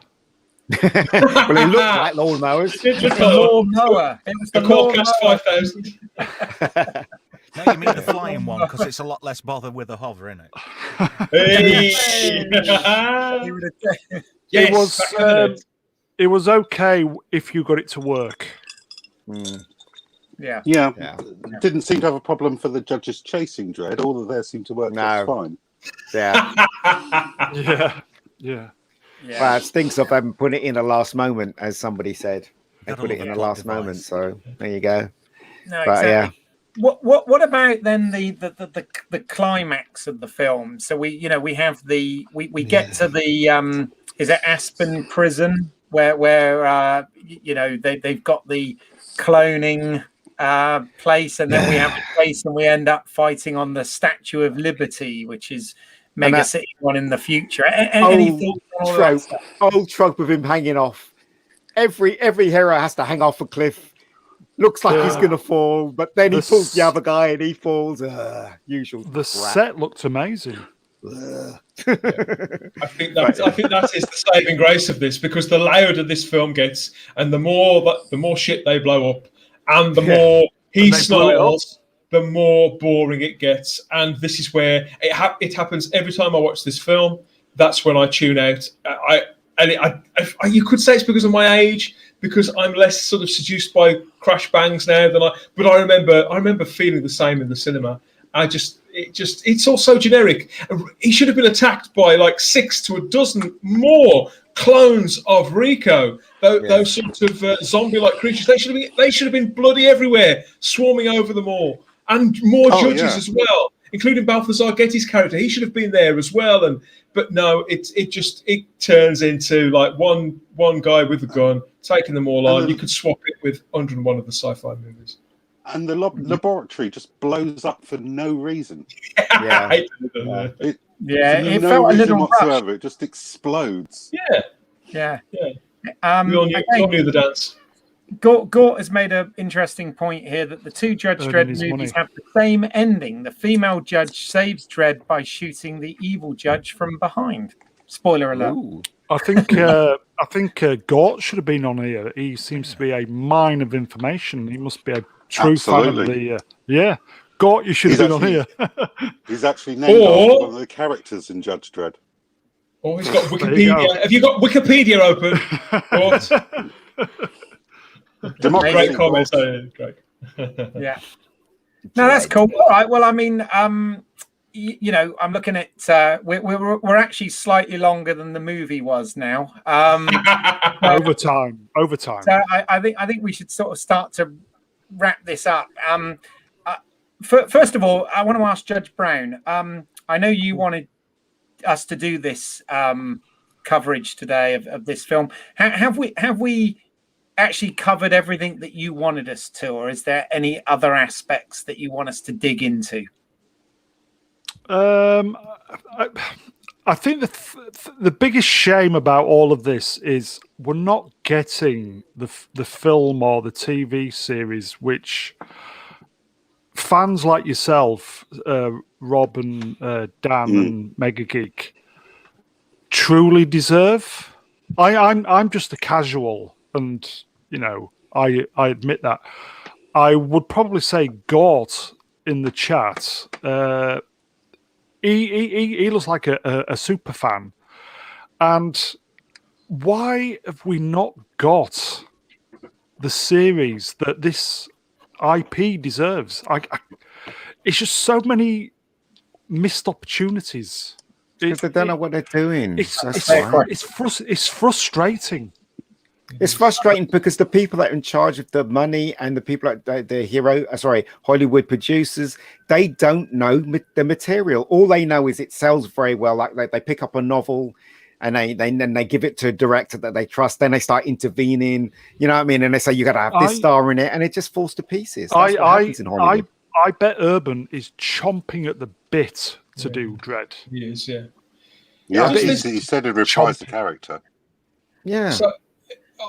Well, it looked like lawnmowers. It's the lawnmower. It was the Cast 5000. No, you mean the flying one, because it's a lot less bother with a hover, isn't it? It was okay if you got it to work. Yeah. Yeah. Yeah. Didn't seem to have a problem for the judges chasing Dredd. All of theirs seemed to work just fine. Yeah. Yeah, yeah. Yeah. Well, it stinks of them putting it in a last moment, as somebody said. They Gotta put it love in a a plot last moment. device. So there you go. No, But exactly. What about then the climax of the film? So we have we get to the is it Aspen prison where they've got the cloning place, and then we have a place and we end up fighting on the Statue of Liberty, which is Mega City One in the future. Any thoughts on all that stuff? Old trope of him hanging off. Every hero has to hang off a cliff. Looks like he's gonna fall, but then he pulls the other guy and he falls. Usual. The set looked amazing. I think that is the saving grace of this, because the louder this film gets, and the more shit they blow up, and the more he snarls, the more boring it gets. And this is where it happens every time I watch this film. That's when I tune out. You could say it's because of my age, because I'm less sort of seduced by crash bangs now than but I remember feeling the same in the cinema. It's all so generic. He should have been attacked by like 6 to a dozen more clones of Rico. Those sorts of zombie-like creatures. They should have been bloody everywhere, swarming over them all, and more judges as well, including Balthazar Getty's character. He should have been there as well. But no, it turns into like one guy with a gun taking them all on. You could swap it with 101 of the sci-fi movies. And the laboratory just blows up for no reason. It no felt a reason little whatsoever. It just explodes. Yeah. We all knew the dance. Gort has made an interesting point here that the two Judge Dredd movies have the same ending. The female judge saves Dredd by shooting the evil judge from behind. Spoiler alert. Ooh. I think Gort should have been on here. He seems to be a mine of information. He must be a true fan of the. Gort, you should have been on here. He's actually named after one of the characters in Judge Dredd. Oh, he's got Wikipedia. Have you got Wikipedia open? Great comments. Great. Yeah. No, that's cool. All right. Well, I mean, I'm looking at we're actually slightly longer than the movie was now. Overtime. So I think we should sort of start to wrap this up. First of all, I want to ask Judge Brown. I know you wanted us to do this coverage today of this film. Have we actually covered everything that you wanted us to, or is there any other aspects that you want us to dig into? I think the biggest shame about all of this is we're not getting the film or the TV series which fans like yourself, Rob and Dan and Mega Geek, truly deserve. I'm just a casual, and I admit that. I would probably say Gort in the chat. He looks like a super fan. And why have we not got the series that this IP deserves? It's just so many missed opportunities. Because they don't know what they're doing. It's frustrating. It's frustrating because the people that are in charge of the money and the people that the Hollywood producers, they don't know the material. All they know is it sells very well. Like they pick up a novel and they give it to a director that they trust. Then they start intervening. You know what I mean? And they say you got to have this star in it, and it just falls to pieces. That's what happens in Hollywood. I bet Urban is chomping at the bit to do Dredd. He is, yeah. Yeah, he said he'd reprise the character. Yeah. So,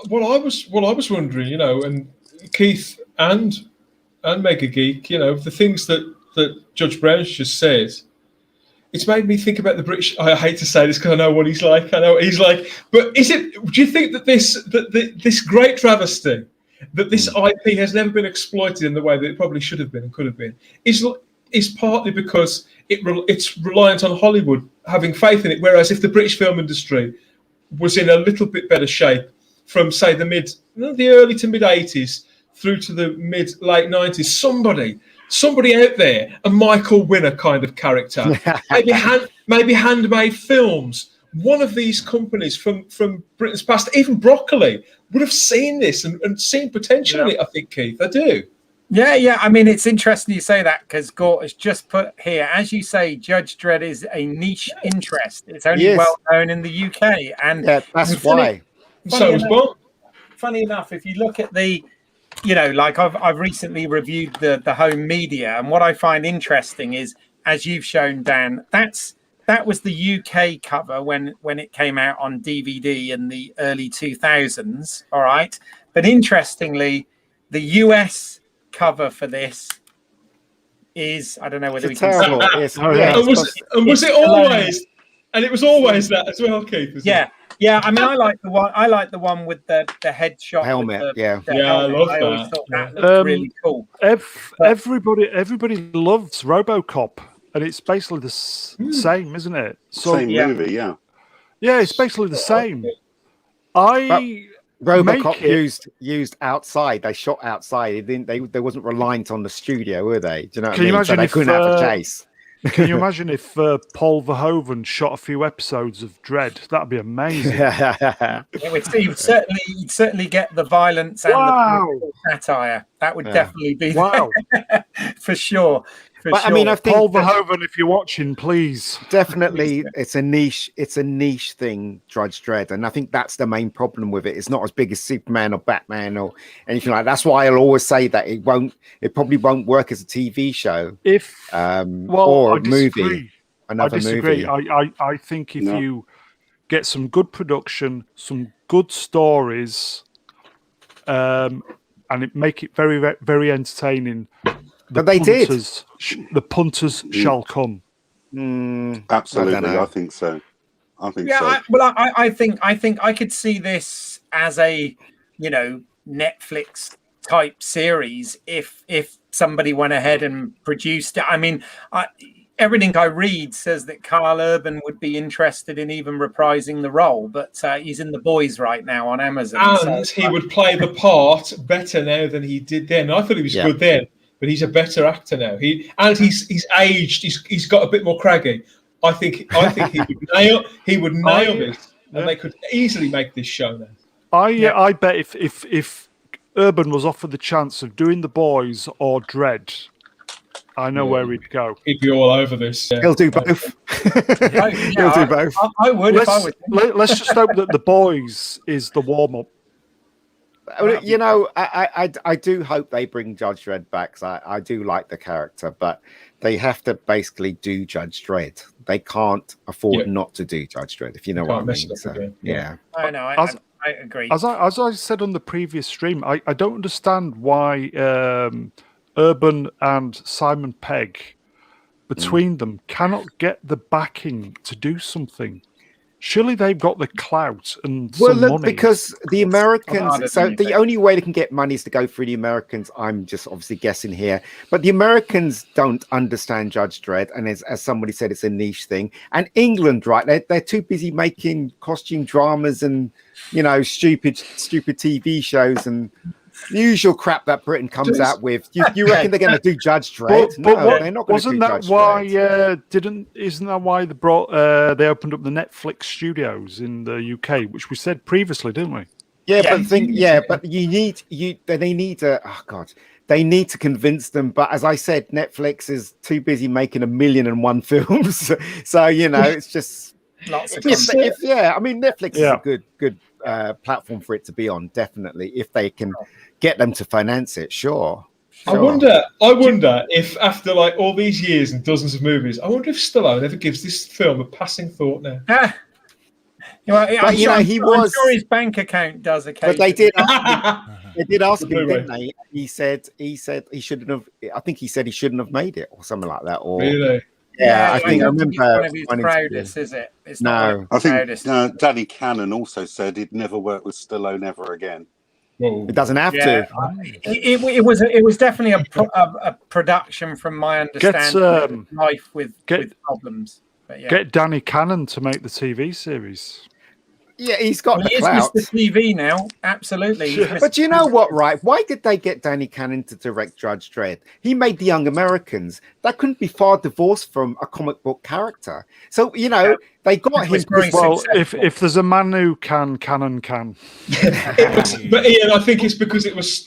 what I was wondering, and Keith and Mega Geek, the things that Judge Brown's just said, it's made me think about the British. I hate to say this because I know what he's like. But do you think that this great travesty, that this IP has never been exploited in the way that it probably should have been and could have been, is partly because it's reliant on Hollywood having faith in it, whereas if the British film industry was in a little bit better shape from, say, the early to mid 80s through to the late 90s, somebody out there, a Michael Winner kind of character, maybe Handmade Films, one of these companies from Britain's past, even Broccoli, would have seen this and seen potential in it, I think, Keith. I do. Yeah. I mean, it's interesting you say that, because Gort has just put here, as you say, Judge Dredd is a niche interest. It's only well known in the UK. And that's why. Funny enough, if you look at the, like I've recently reviewed the home media, and what I find interesting is, as you've shown, Dan, that was the UK cover when it came out on DVD in the early 2000s. All right, but interestingly, the US cover for this is, I don't know whether we can terrible. Was it always? And it was always that as well, Keith. Yeah. I mean, I like the one with the headshot helmet. With the I love that. I always thought that looked really cool. Everybody loves RoboCop, and it's basically the same, isn't it? Same movie, yeah. Yeah, it's basically the same. RoboCop used outside. They shot outside. They wasn't reliant on the studio, were they? Do you know what I mean? So they couldn't have a chase. Can you imagine if Paul Verhoeven shot a few episodes of Dredd? That'd be amazing. You'd certainly get the violence and the satire. That would definitely be for sure. I mean, I think Paul Verhoeven, if you're watching, please. Definitely, it's a niche thing, Judge Dredd, and I think that's the main problem with it. It's not as big as Superman or Batman or anything like that. That's why I'll always say that it probably won't work as a TV show, or a movie. I disagree. I think if you get some good production, some good stories, and make it very, very entertaining. The punters shall come. Absolutely, I think so. I think so. I think I could see this as a Netflix type series if somebody went ahead and produced it. I mean, everything I read says that Carl Urban would be interested in even reprising the role, but he's in The Boys right now on Amazon. And he would play the part better now than he did then. I thought he was good then. But he's a better actor now. He's aged. He's got a bit more craggy. I think he would nail this, and they could easily make this show now. I bet if Urban was offered the chance of doing The Boys or Dredd, I know where he'd go. He'd be all over this. He'll do both. He'll do both. I would. Let's just hope that The Boys is the warm up. I do hope they bring Judge Dredd back, because I do like the character, but they have to basically do Judge Dredd. They can't afford not to do Judge Dredd, if you know what I mean. So, I know. I agree. As I said on the previous stream, I don't understand why Urban and Simon Pegg, between them, cannot get the backing to do something. Surely they've got the clout and some money. Because the Americans, the only way they can get money is to go through the Americans. I'm just obviously guessing here, but the Americans don't understand Judge Dredd, and as somebody said, it's a niche thing. And England, right? They're too busy making costume dramas and stupid TV shows and the usual crap that Britain comes out with. You reckon they're going to do Judge Dredd? They're not going to do Judge Dredd. Isn't that why they opened up the Netflix studios in the UK, which we said previously, didn't we? But they need to convince them. But as I said, Netflix is too busy making 1,000,001 films. So it's just lots of I mean, Netflix is a good platform for it to be on, definitely, if they can get them to finance it. Sure. I wonder if after all these years and dozens of movies, I wonder if Stallone ever gives this film a passing thought now. I'm sure his bank account does occasionally. But they did ask him, didn't they? He said he shouldn't have. I think he said he shouldn't have made it, or something like that. Or really? Yeah, I think I remember. One of his proudest, is it? It's no, I think Danny Cannon also said he'd never work with Stallone ever again. It doesn't have to. It was definitely a production, from my understanding. Life with problems. But get Danny Cannon to make the TV series. Yeah, he's got the He is clout. Mr. TV now. Absolutely. He's Mr. But you know TV. what, right? Why did they get Danny Cannon to direct Judge Dredd? He made The Young Americans. That couldn't be far divorced from a comic book character. So, you know, they got It was him. very Well, successful. if there's a man who can, Cannon can. But Ian, I think it's because it was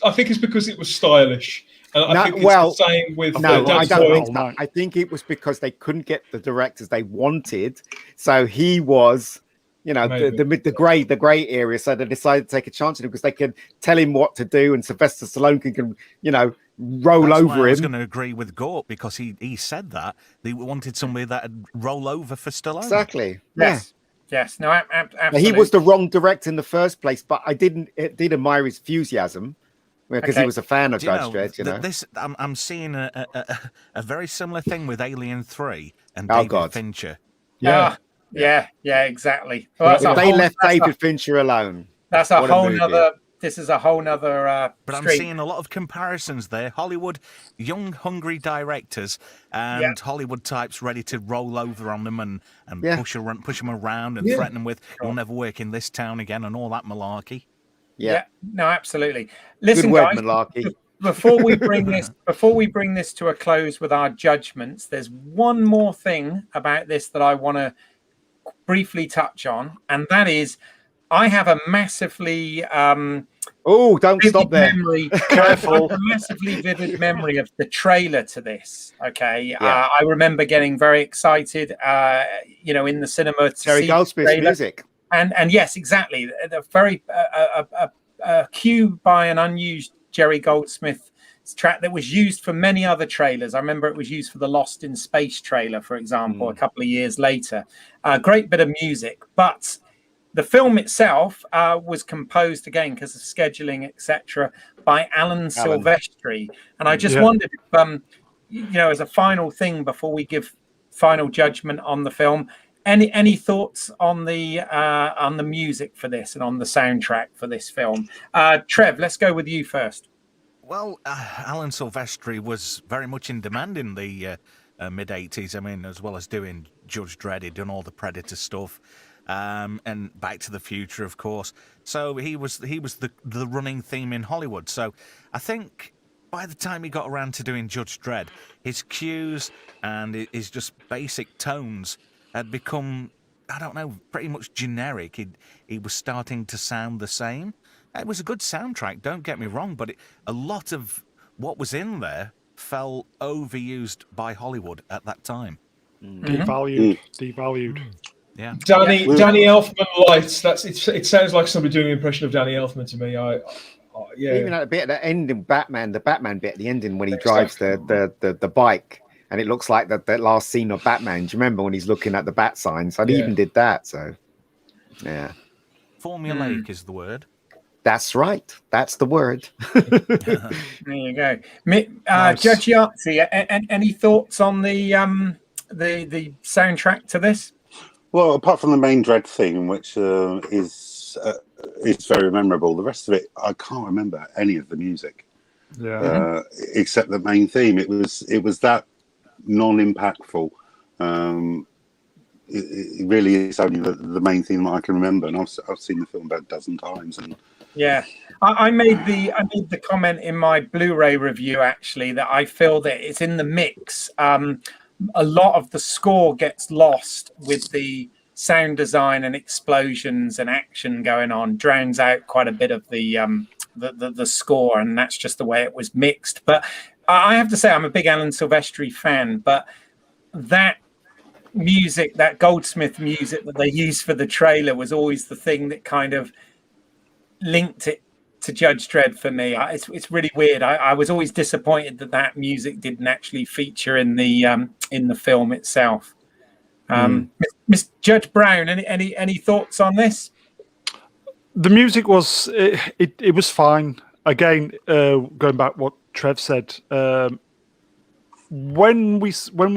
stylish. And I think it's the same with no, I Dan's don't Boyle. think so. I think it was because they couldn't get the directors they wanted. So he was, you know, the grey area. So they decided to take a chance on him because they could tell him what to do, and Sylvester Stallone can you know, roll That's over why I was him. going to agree with Gort because he said that they wanted somebody that'd roll over for Stallone. Exactly. Yes. Yes. No, absolutely. He was the wrong director in the first place, but I did admire his enthusiasm because he was a fan of Judge Dredd. You know, I'm seeing a very similar thing with Alien 3 and Oh, David God. Fincher. Yeah, exactly. Well, if they left David Fincher alone, that's a what a whole movie. nother. This is a whole nother. But I'm stream. seeing a lot of comparisons there. Hollywood, young, hungry directors, and Hollywood types ready to roll over on them and push them around and threaten them with, "You'll never work in this town again," and all that malarkey. Yeah. No, absolutely. Listen, Good word, guys. malarkey. Before we bring this to a close with our judgments, there's one more thing about this that I want to briefly touch on, and that is, I have a massively don't stop there. memory. Careful. A massively vivid memory of the trailer to this. Okay, Yeah. I remember getting very excited. You know, in the cinema to Terry see Goldsmith's the trailer. music. And yes, exactly. The very a cue by an unused Jerry Goldsmith track that was used for many other trailers. I remember it was used for the Lost in Space trailer, for example, a couple of years later. A great bit of music, but the film itself was composed again because of scheduling, etc., by Alan Silvestri. And I just wondered if, you know, as a final thing before we give final judgment on the film, any thoughts on the music for this and on the soundtrack for this film? Trev, let's go with you first. Well, Alan Silvestri was very much in demand in the mid-'80s. I mean, as well as doing Judge Dredd, he'd done all the Predator stuff. And Back to the Future, of course. So he was the running theme in Hollywood. So I think by the time he got around to doing Judge Dredd, his cues and his just basic tones had become, I don't know, pretty much generic. He was starting to sound the same. It was a good soundtrack, don't get me wrong, but a lot of what was in there fell overused by Hollywood at that time. Devalued. Yeah. Danny Elfman lights. It sounds like somebody doing an impression of Danny Elfman to me. Even at the bit at the end in Batman, the Batman bit at the ending when he drives the bike, and it looks like that last scene of Batman. Do you remember when he's looking at the bat signs? I even did that. So, yeah. Formulaic is the word. That's right. That's the word. There you go. Nice. Judge Yahtzee, any thoughts on the soundtrack to this? Well, apart from the main Dredd theme, which is very memorable, the rest of it I can't remember any of the music. Yeah. Except the main theme. It was that non-impactful. It really is only the main theme that I can remember, and I've seen the film about a dozen times. And yeah, I made the comment in my Blu-ray review actually that I feel that it's in the mix. A lot of the score gets lost with the sound design and explosions and action going on, drowns out quite a bit of the score, and that's just the way it was mixed. But I have to say, I'm a big Alan Silvestri fan, but that music, that Goldsmith music that they used for the trailer, was always the thing that kind of linked it to Judge Dredd for me. It's really weird. I was always disappointed that music didn't actually feature in the film itself. Miss Judge Brown, any thoughts on this? The music was it was fine. Again, going back what Trev said, when we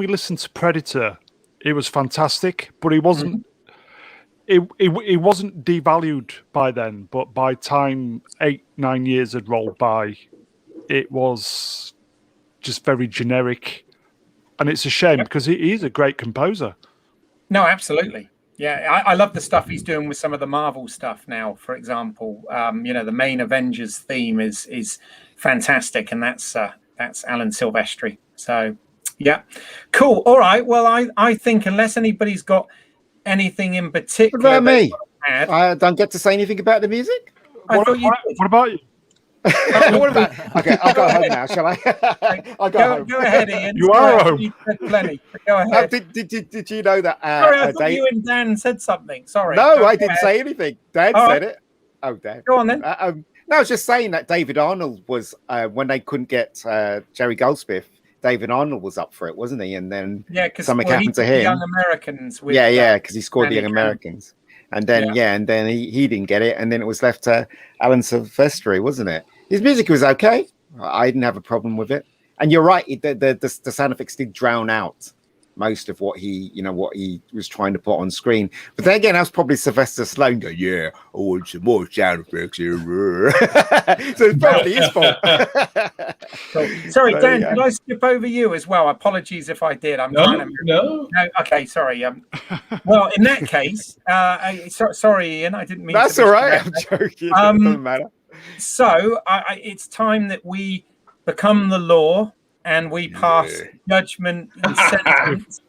listened to Predator, it was fantastic, but it wasn't. It wasn't devalued by then, but by time 8-9 years had rolled by, it was just very generic, and it's a shame because he is a great composer. No, absolutely. Yeah, I love the stuff he's doing with some of the Marvel stuff now. For example, the main Avengers theme is fantastic, and that's Alan Silvestri. So, yeah, cool. All right. Well, I think unless anybody's got anything in particular, What about me? add, I don't get to say anything about the music. What about you? What about? Okay, I'll go home now. Shall I? I'll go home. Go ahead, Ian. You are home. You said plenty. Go ahead. Did you know that? Sorry, I thought you and Dan said something. Sorry. No, I didn't say anything. Dan said it. Oh, Dan. Go on then. No, I was just saying that David Arnold was when they couldn't get Jerry Goldsmith. David Arnold was up for it, wasn't he? And then something happened to him. Young Americans. With, because he scored the Young Americans. And then and then he didn't get it, and then it was left to Alan Silvestri, wasn't it? His music was okay. I didn't have a problem with it. And you're right, the sound effects did drown out most of what he was trying to put on screen. But then again, that was probably Sylvester Stallone go, I want some more sound effects here. So it's probably his fault. Cool. Sorry, Dan, did I skip over you as well? Apologies if I did. No. Okay, sorry. Well, in that case, sorry, Ian, I didn't mean. That's all right. I'm joking. It doesn't matter. So it's time that we become the law and we pass judgment and sentence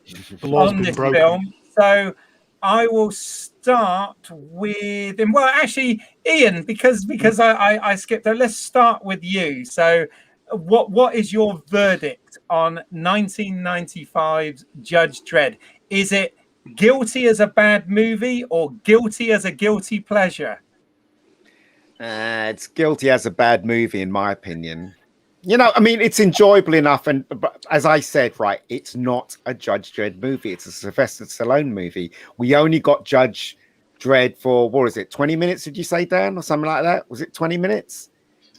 on this film. So I will start with, well, actually, Ian, because I skipped there. Let's start with you. So, what is your verdict on 1995's Judge Dredd? Is it guilty as a bad movie or guilty as a guilty pleasure? It's guilty as a bad movie, in my opinion. I mean, it's enjoyable enough, but as I said, right, it's not a Judge Dredd movie. It's a Sylvester Stallone movie. We only got Judge Dredd for, what was it, 20 minutes, did you say, Dan, or something like that? Was it 20 minutes?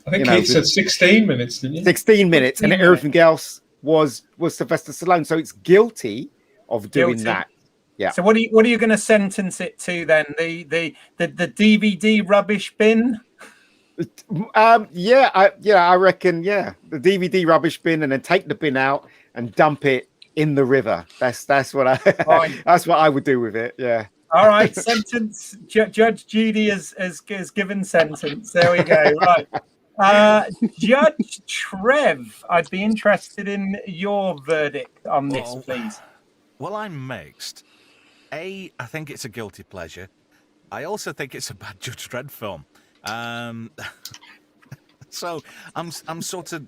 I think he said 16 minutes, didn't you? 16 minutes, and everything else was Sylvester Stallone. So it's guilty of doing that. Yeah. So what are you going to sentence it to then? The DVD rubbish bin? I reckon, the DVD rubbish bin, and then take the bin out and dump it in the river. That's what that's what I wowould do with it. Yeah. All right, sentence. Judge Judy has given sentence. There we go. Right. Judge Trev, I'd be interested in your verdict on this, please. Well, I'm mixed. I think it's a guilty pleasure. I also think it's a bad Judge Dredd film. So I'm sort of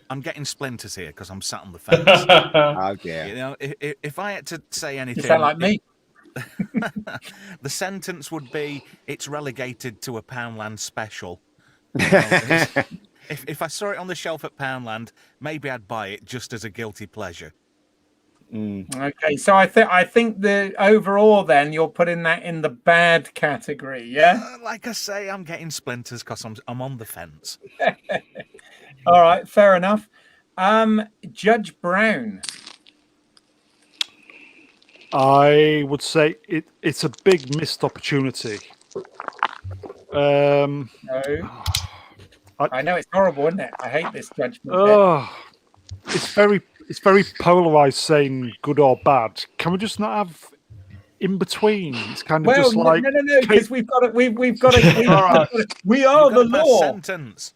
I'm getting splinters here because I'm sat on the fence. Oh dear. If I had to say anything, you sound like me. The sentence would be it's relegated to a Poundland special. If I saw it on the shelf at Poundland, maybe I'd buy it just as a guilty pleasure. Okay, so I think the overall then you're putting that in the bad category, yeah? Like I say, I'm getting splinters because I'm on the fence. All right, fair enough. Judge Brown. I would say it's a big missed opportunity. No. I know it's horrible, isn't it? I hate this judgment. It's very polarized saying good or bad. Can we just not have in between? It's kind of just like no, because we've got it. We've got it. We are the law. Sentence.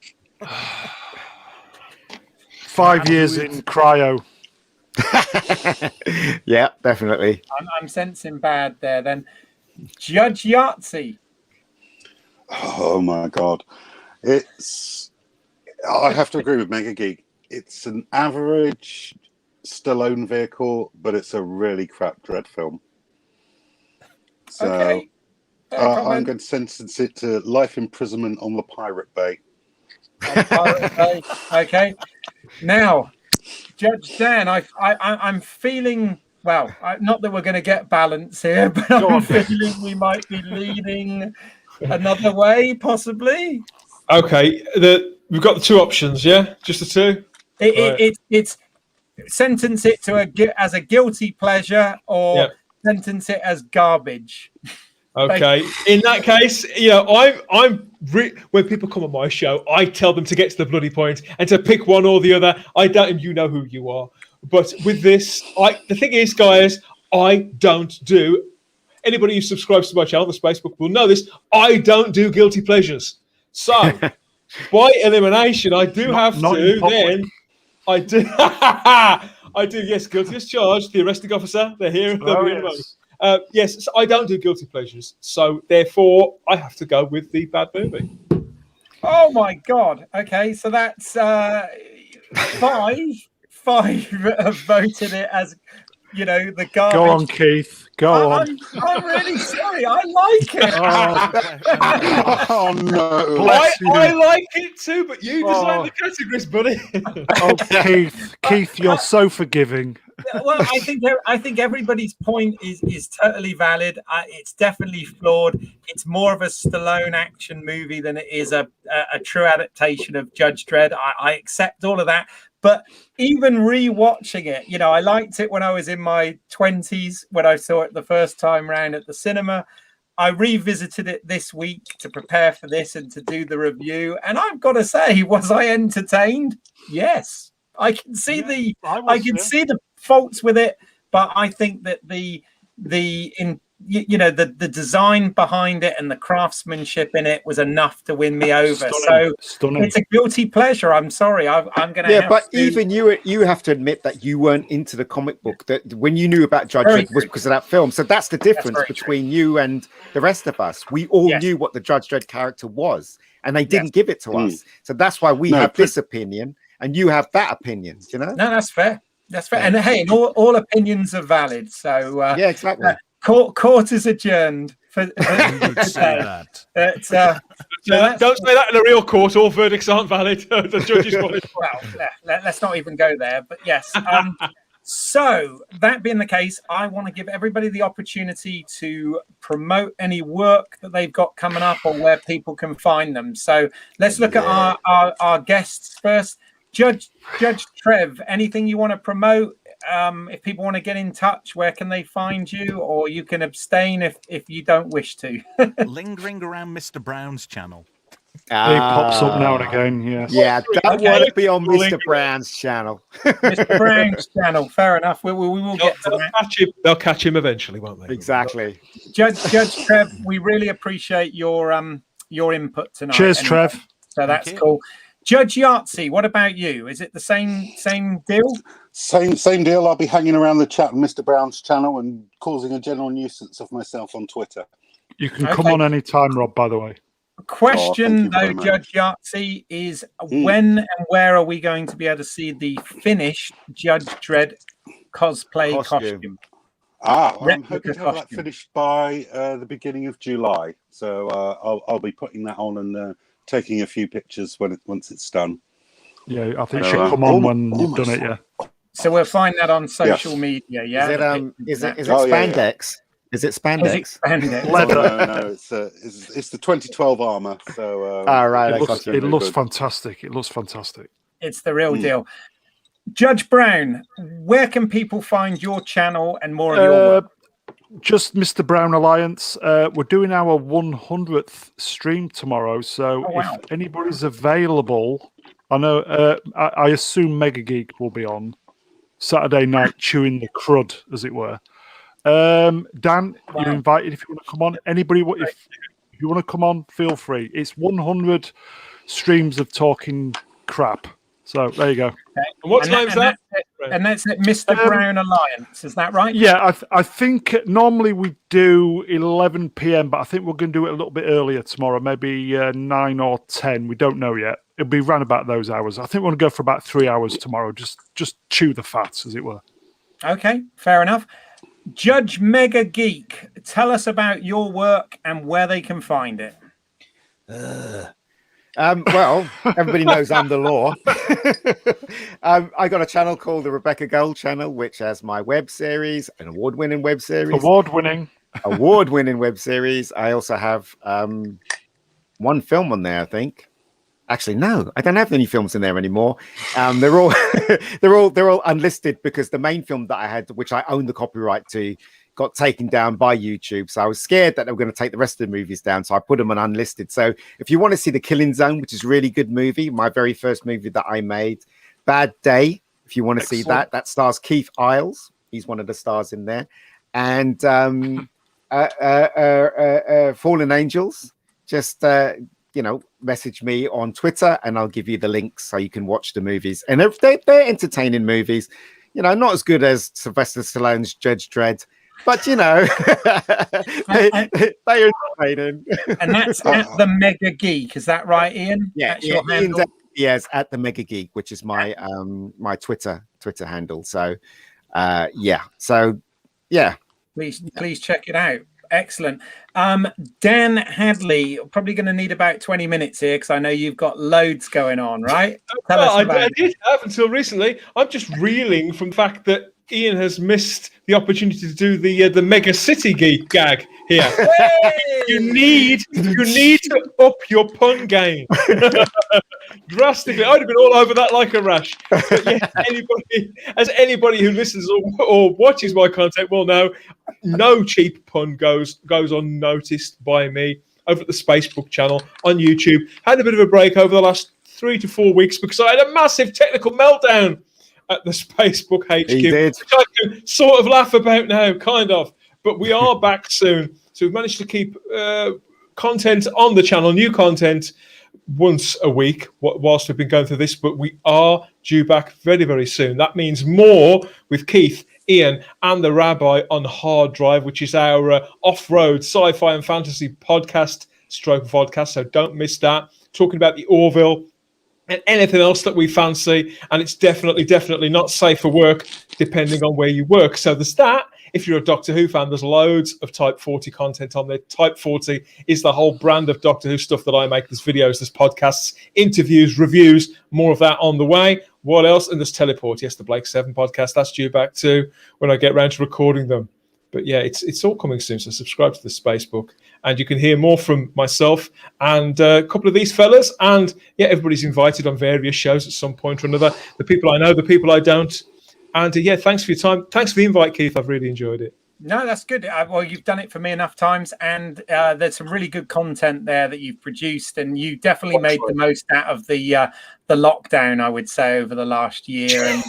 5 years in cryo. Yeah, definitely. I'm sensing bad there. Then Judge Yahtzee. Oh my God, I have to agree with Mega Geek. It's an average Stallone vehicle, but it's a really crap Dredd film. So Okay. I'm going to sentence it to life imprisonment on the Pirate Bay. Okay. Now, Judge Dan, I'm feeling, well, not that we're going to get balance here, but I'm feeling we might be leading another way, possibly. Okay, we've got the two options, yeah? Just the two? It's sentence it to as a guilty pleasure or sentence it as garbage. Okay. In that case, when people come on my show, I tell them to get to the bloody point and to pick one or the other. I doubt you know who you are. But with this, the thing is, guys, I don't do anybody who subscribes to my channel, the Spacebook, will know this. I don't do guilty pleasures. So, by elimination, I do have not to in public. then. I do. I do. Yes, guilty as charged. The arresting officer. They're here. They'll be in a moment. Yes, so I don't do guilty pleasures. So therefore, I have to go with the bad movie. Oh my God. Okay, so that's five have voted it as, you know, the garbage. Go on, Keith. Go on. I'm really sorry. I like it. Oh no! I like it too, but you design the categories, buddy. Oh, Keith, you're so forgiving. Well, I think everybody's point is totally valid. It's definitely flawed. It's more of a Stallone action movie than it is a true adaptation of Judge Dredd. I accept all of that. But even rewatching it, you know, I liked it when I was in my 20s when I saw it the first time round at the cinema. I revisited it this week to prepare for this and to do the review. And I've got to say, was I entertained? Yes. I can see see the faults with it, but I think that the design behind it and the craftsmanship in it was enough to win me over. Stunning. It's a guilty pleasure. I'm sorry. I'm going to. Yeah, but even you have to admit that you weren't into the comic book. That when you knew about Judge Dredd was because of that film. So that's the difference between you and the rest of us. We all knew what the Judge Dredd character was, and they didn't give it to us. So that's why we have this opinion, and you have that opinion. You know? No, that's fair. That's fair. And hey, all opinions are valid. So yeah, exactly. Court is adjourned for Don't say that. Don't say that in a real court. All verdicts aren't valid. The judges want it. Well, let's not even go there. But yes. So that being the case, I want to give everybody the opportunity to promote any work that they've got coming up or where people can find them. So let's look at our guests first. Judge Trev, anything you want to promote? If people want to get in touch, where can they find you? Or you can abstain if you don't wish to. Lingering around Mr. Brown's channel. He pops up now and again, yes. Yeah, don't want to be on Mr. Brown's channel. Mr. Brown's channel, fair enough. We will get to that. They'll catch him eventually, won't they? Exactly. Judge Trev, we really appreciate your input tonight. Cheers, Trev. So that's cool. Judge Yahtzee, what about you? Is it the same deal? Same deal. I'll be hanging around the chat on Mr. Brown's channel and causing a general nuisance of myself on Twitter. You can come on any time, Rob, by the way. Question, though, Judge Yahtzee, is when and where are we going to be able to see the finished Judge Dredd cosplay costume? I'm hoping to have that finished by the beginning of July. So I'll be putting that on and taking a few pictures once it's done. Yeah, I think it should come on when you've done it. Yeah. So we'll find that on social media. Yeah. Is it spandex? Is it spandex? Leather. No, it's the 2012 armor. So it looks fantastic. It looks fantastic. It's the real deal. Judge Brown, where can people find your channel and more of your work? Just Mr. Brown Alliance. We're doing our 100th stream tomorrow, so if anybody's available, I know. I assume Mega Geek will be on Saturday night, chewing the crud, as it were. Dan, you're invited if you want to come on. Anybody, if you want to come on, feel free. It's 100 streams of talking crap. So there you go. Okay. And what name's that? And that's at Mr. Brown Alliance. Is that right? Yeah, I think normally we do 11 p.m., but I think we're going to do it a little bit earlier tomorrow, maybe 9 or 10. We don't know yet. It'll be around about those hours. I think we're going to go for about 3 hours tomorrow. Just chew the fats, as it were. Okay, fair enough. Judge Mega Geek, tell us about your work and where they can find it. Well, everybody knows I'm the law. I got a channel called the Rebecca Gold Channel, which has my web series, an award-winning web series. Award-winning web series. I also have one film on there, I think. Actually, no, I don't have any films in there anymore. They're all they're all unlisted because the main film that I had, which I own the copyright to, got taken down by YouTube. So I was scared that they were going to take the rest of the movies down. So I put them on unlisted. So if you want to see The Killing Zone, which is a really good movie, my very first movie that I made, Bad Day, if you want to see that stars Keith Isles. He's one of the stars in there. And Fallen Angels, just message me on Twitter and I'll give you the links so you can watch the movies. And they're entertaining movies, not as good as Sylvester Stallone's Judge Dredd, but they're entertaining. And that's at the Mega Geek, is that right, Ian? Yeah, that's your handle? Yes, at the Mega Geek, which is my my Twitter handle. So please check it out. Excellent. Dan Hadley, probably going to need about 20 minutes here because I know you've got loads going on, right? I did have until recently. I'm just reeling from the fact that Ian has missed the opportunity to do the Mega City Geek gag here. You need to up your pun game drastically. I'd have been all over that like a rash. But yeah, anybody who listens or watches my content will know, no cheap pun goes unnoticed by me over at the Spacebook channel on YouTube. Had a bit of a break over the last 3 to 4 weeks because I had a massive technical meltdown at the Spacebook HQ, which I can sort of laugh about now, kind of. But we are back soon. So we've managed to keep content on the channel, new content, once a week whilst we've been going through this. But we are due back very, very soon. That means more with Keith, Ian, and the Rabbi on Hard Drive, which is our off-road sci-fi and fantasy podcast, stroke vodcast. So don't miss that. Talking about the Orville and anything else that we fancy. And it's definitely not safe for work, depending on where you work. So there's that. If you're a Doctor Who fan, there's loads of Type 40 content on there. Type 40 is the whole brand of Doctor Who stuff that I make. There's videos, there's podcasts, interviews, reviews, more of that on the way. What else? And there's Teleport. Yes, the Blake 7 podcast. That's due back to when I get around to recording them. But yeah, it's all coming soon. So subscribe to the Spacebook. And you can hear more from myself and a couple of these fellas. And yeah, everybody's invited on various shows at some point or another. The people I know, the people I don't. And yeah, thanks for your time. Thanks for the invite, Keith. I've really enjoyed it. No, that's good. Well, you've done it for me enough times, and there's some really good content there that you've produced, and you definitely made the most out of the lockdown, I would say, over the last year,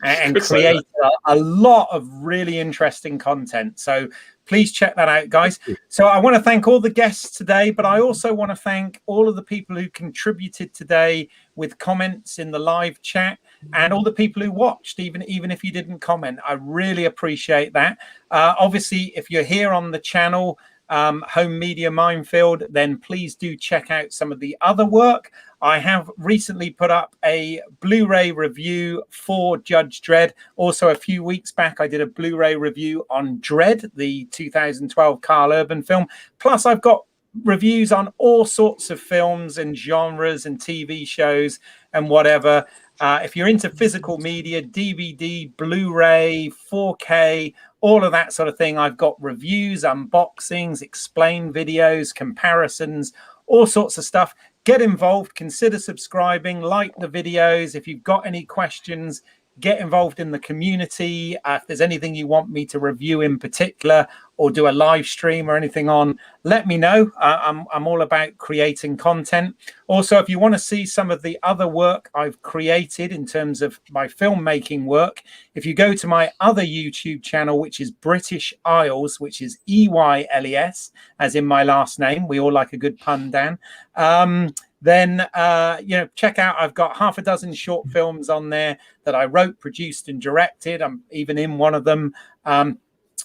and created a lot of really interesting content. So please check that out, guys. So I want to thank all the guests today, but I also want to thank all of the people who contributed today with comments in the live chat, and all the people who watched, even if you didn't comment. I really appreciate that. Obviously, if you're here on the channel, Home Media Minefield, then please do check out some of the other work. I have recently put up a Blu-ray review for Judge Dredd. Also, a few weeks back, I did a Blu-ray review on Dredd, the 2012 Carl Urban film. Plus, I've got reviews on all sorts of films and genres and TV shows and whatever. If you're into physical media, DVD, Blu-ray, 4K, all of that sort of thing, I've got reviews, unboxings, explain videos, comparisons, all sorts of stuff. Get involved, consider subscribing, like the videos. If you've got any questions, get involved in the community. If there's anything you want me to review in particular or do a live stream or anything on, let me know. I'm all about creating content. Also, if you want to see some of the other work I've created in terms of my filmmaking work, if you go to my other YouTube channel, which is British Isles, which is EYLES, as in my last name. We all like a good pun, Dan. Then check out, I've got half a dozen short films on there that I wrote, produced and directed. I'm even in one of them.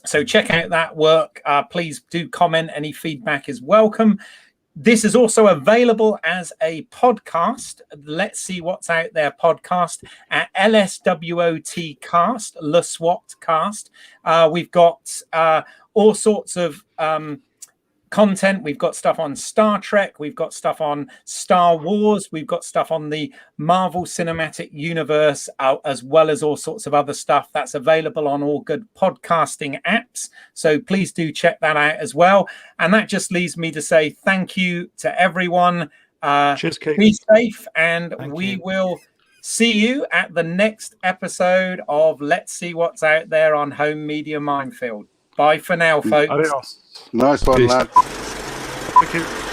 So check out that work. Please do comment. Any feedback is welcome. This is also available as a podcast. Let's See What's Out There podcast at LSWOT cast, Le SWAT cast. We've got all sorts of content. We've got stuff on Star Trek, we've got stuff on Star Wars, we've got stuff on the Marvel Cinematic Universe, as well as all sorts of other stuff that's available on all good podcasting apps. So please do check that out as well. And that just leaves me to say thank you to everyone. Cheers, Kate. Be safe, and we will see you at the next episode of Let's See What's Out There on Home Media Minefield. Bye for now, folks. Adios. Nice one, Peace. lad. Thank you.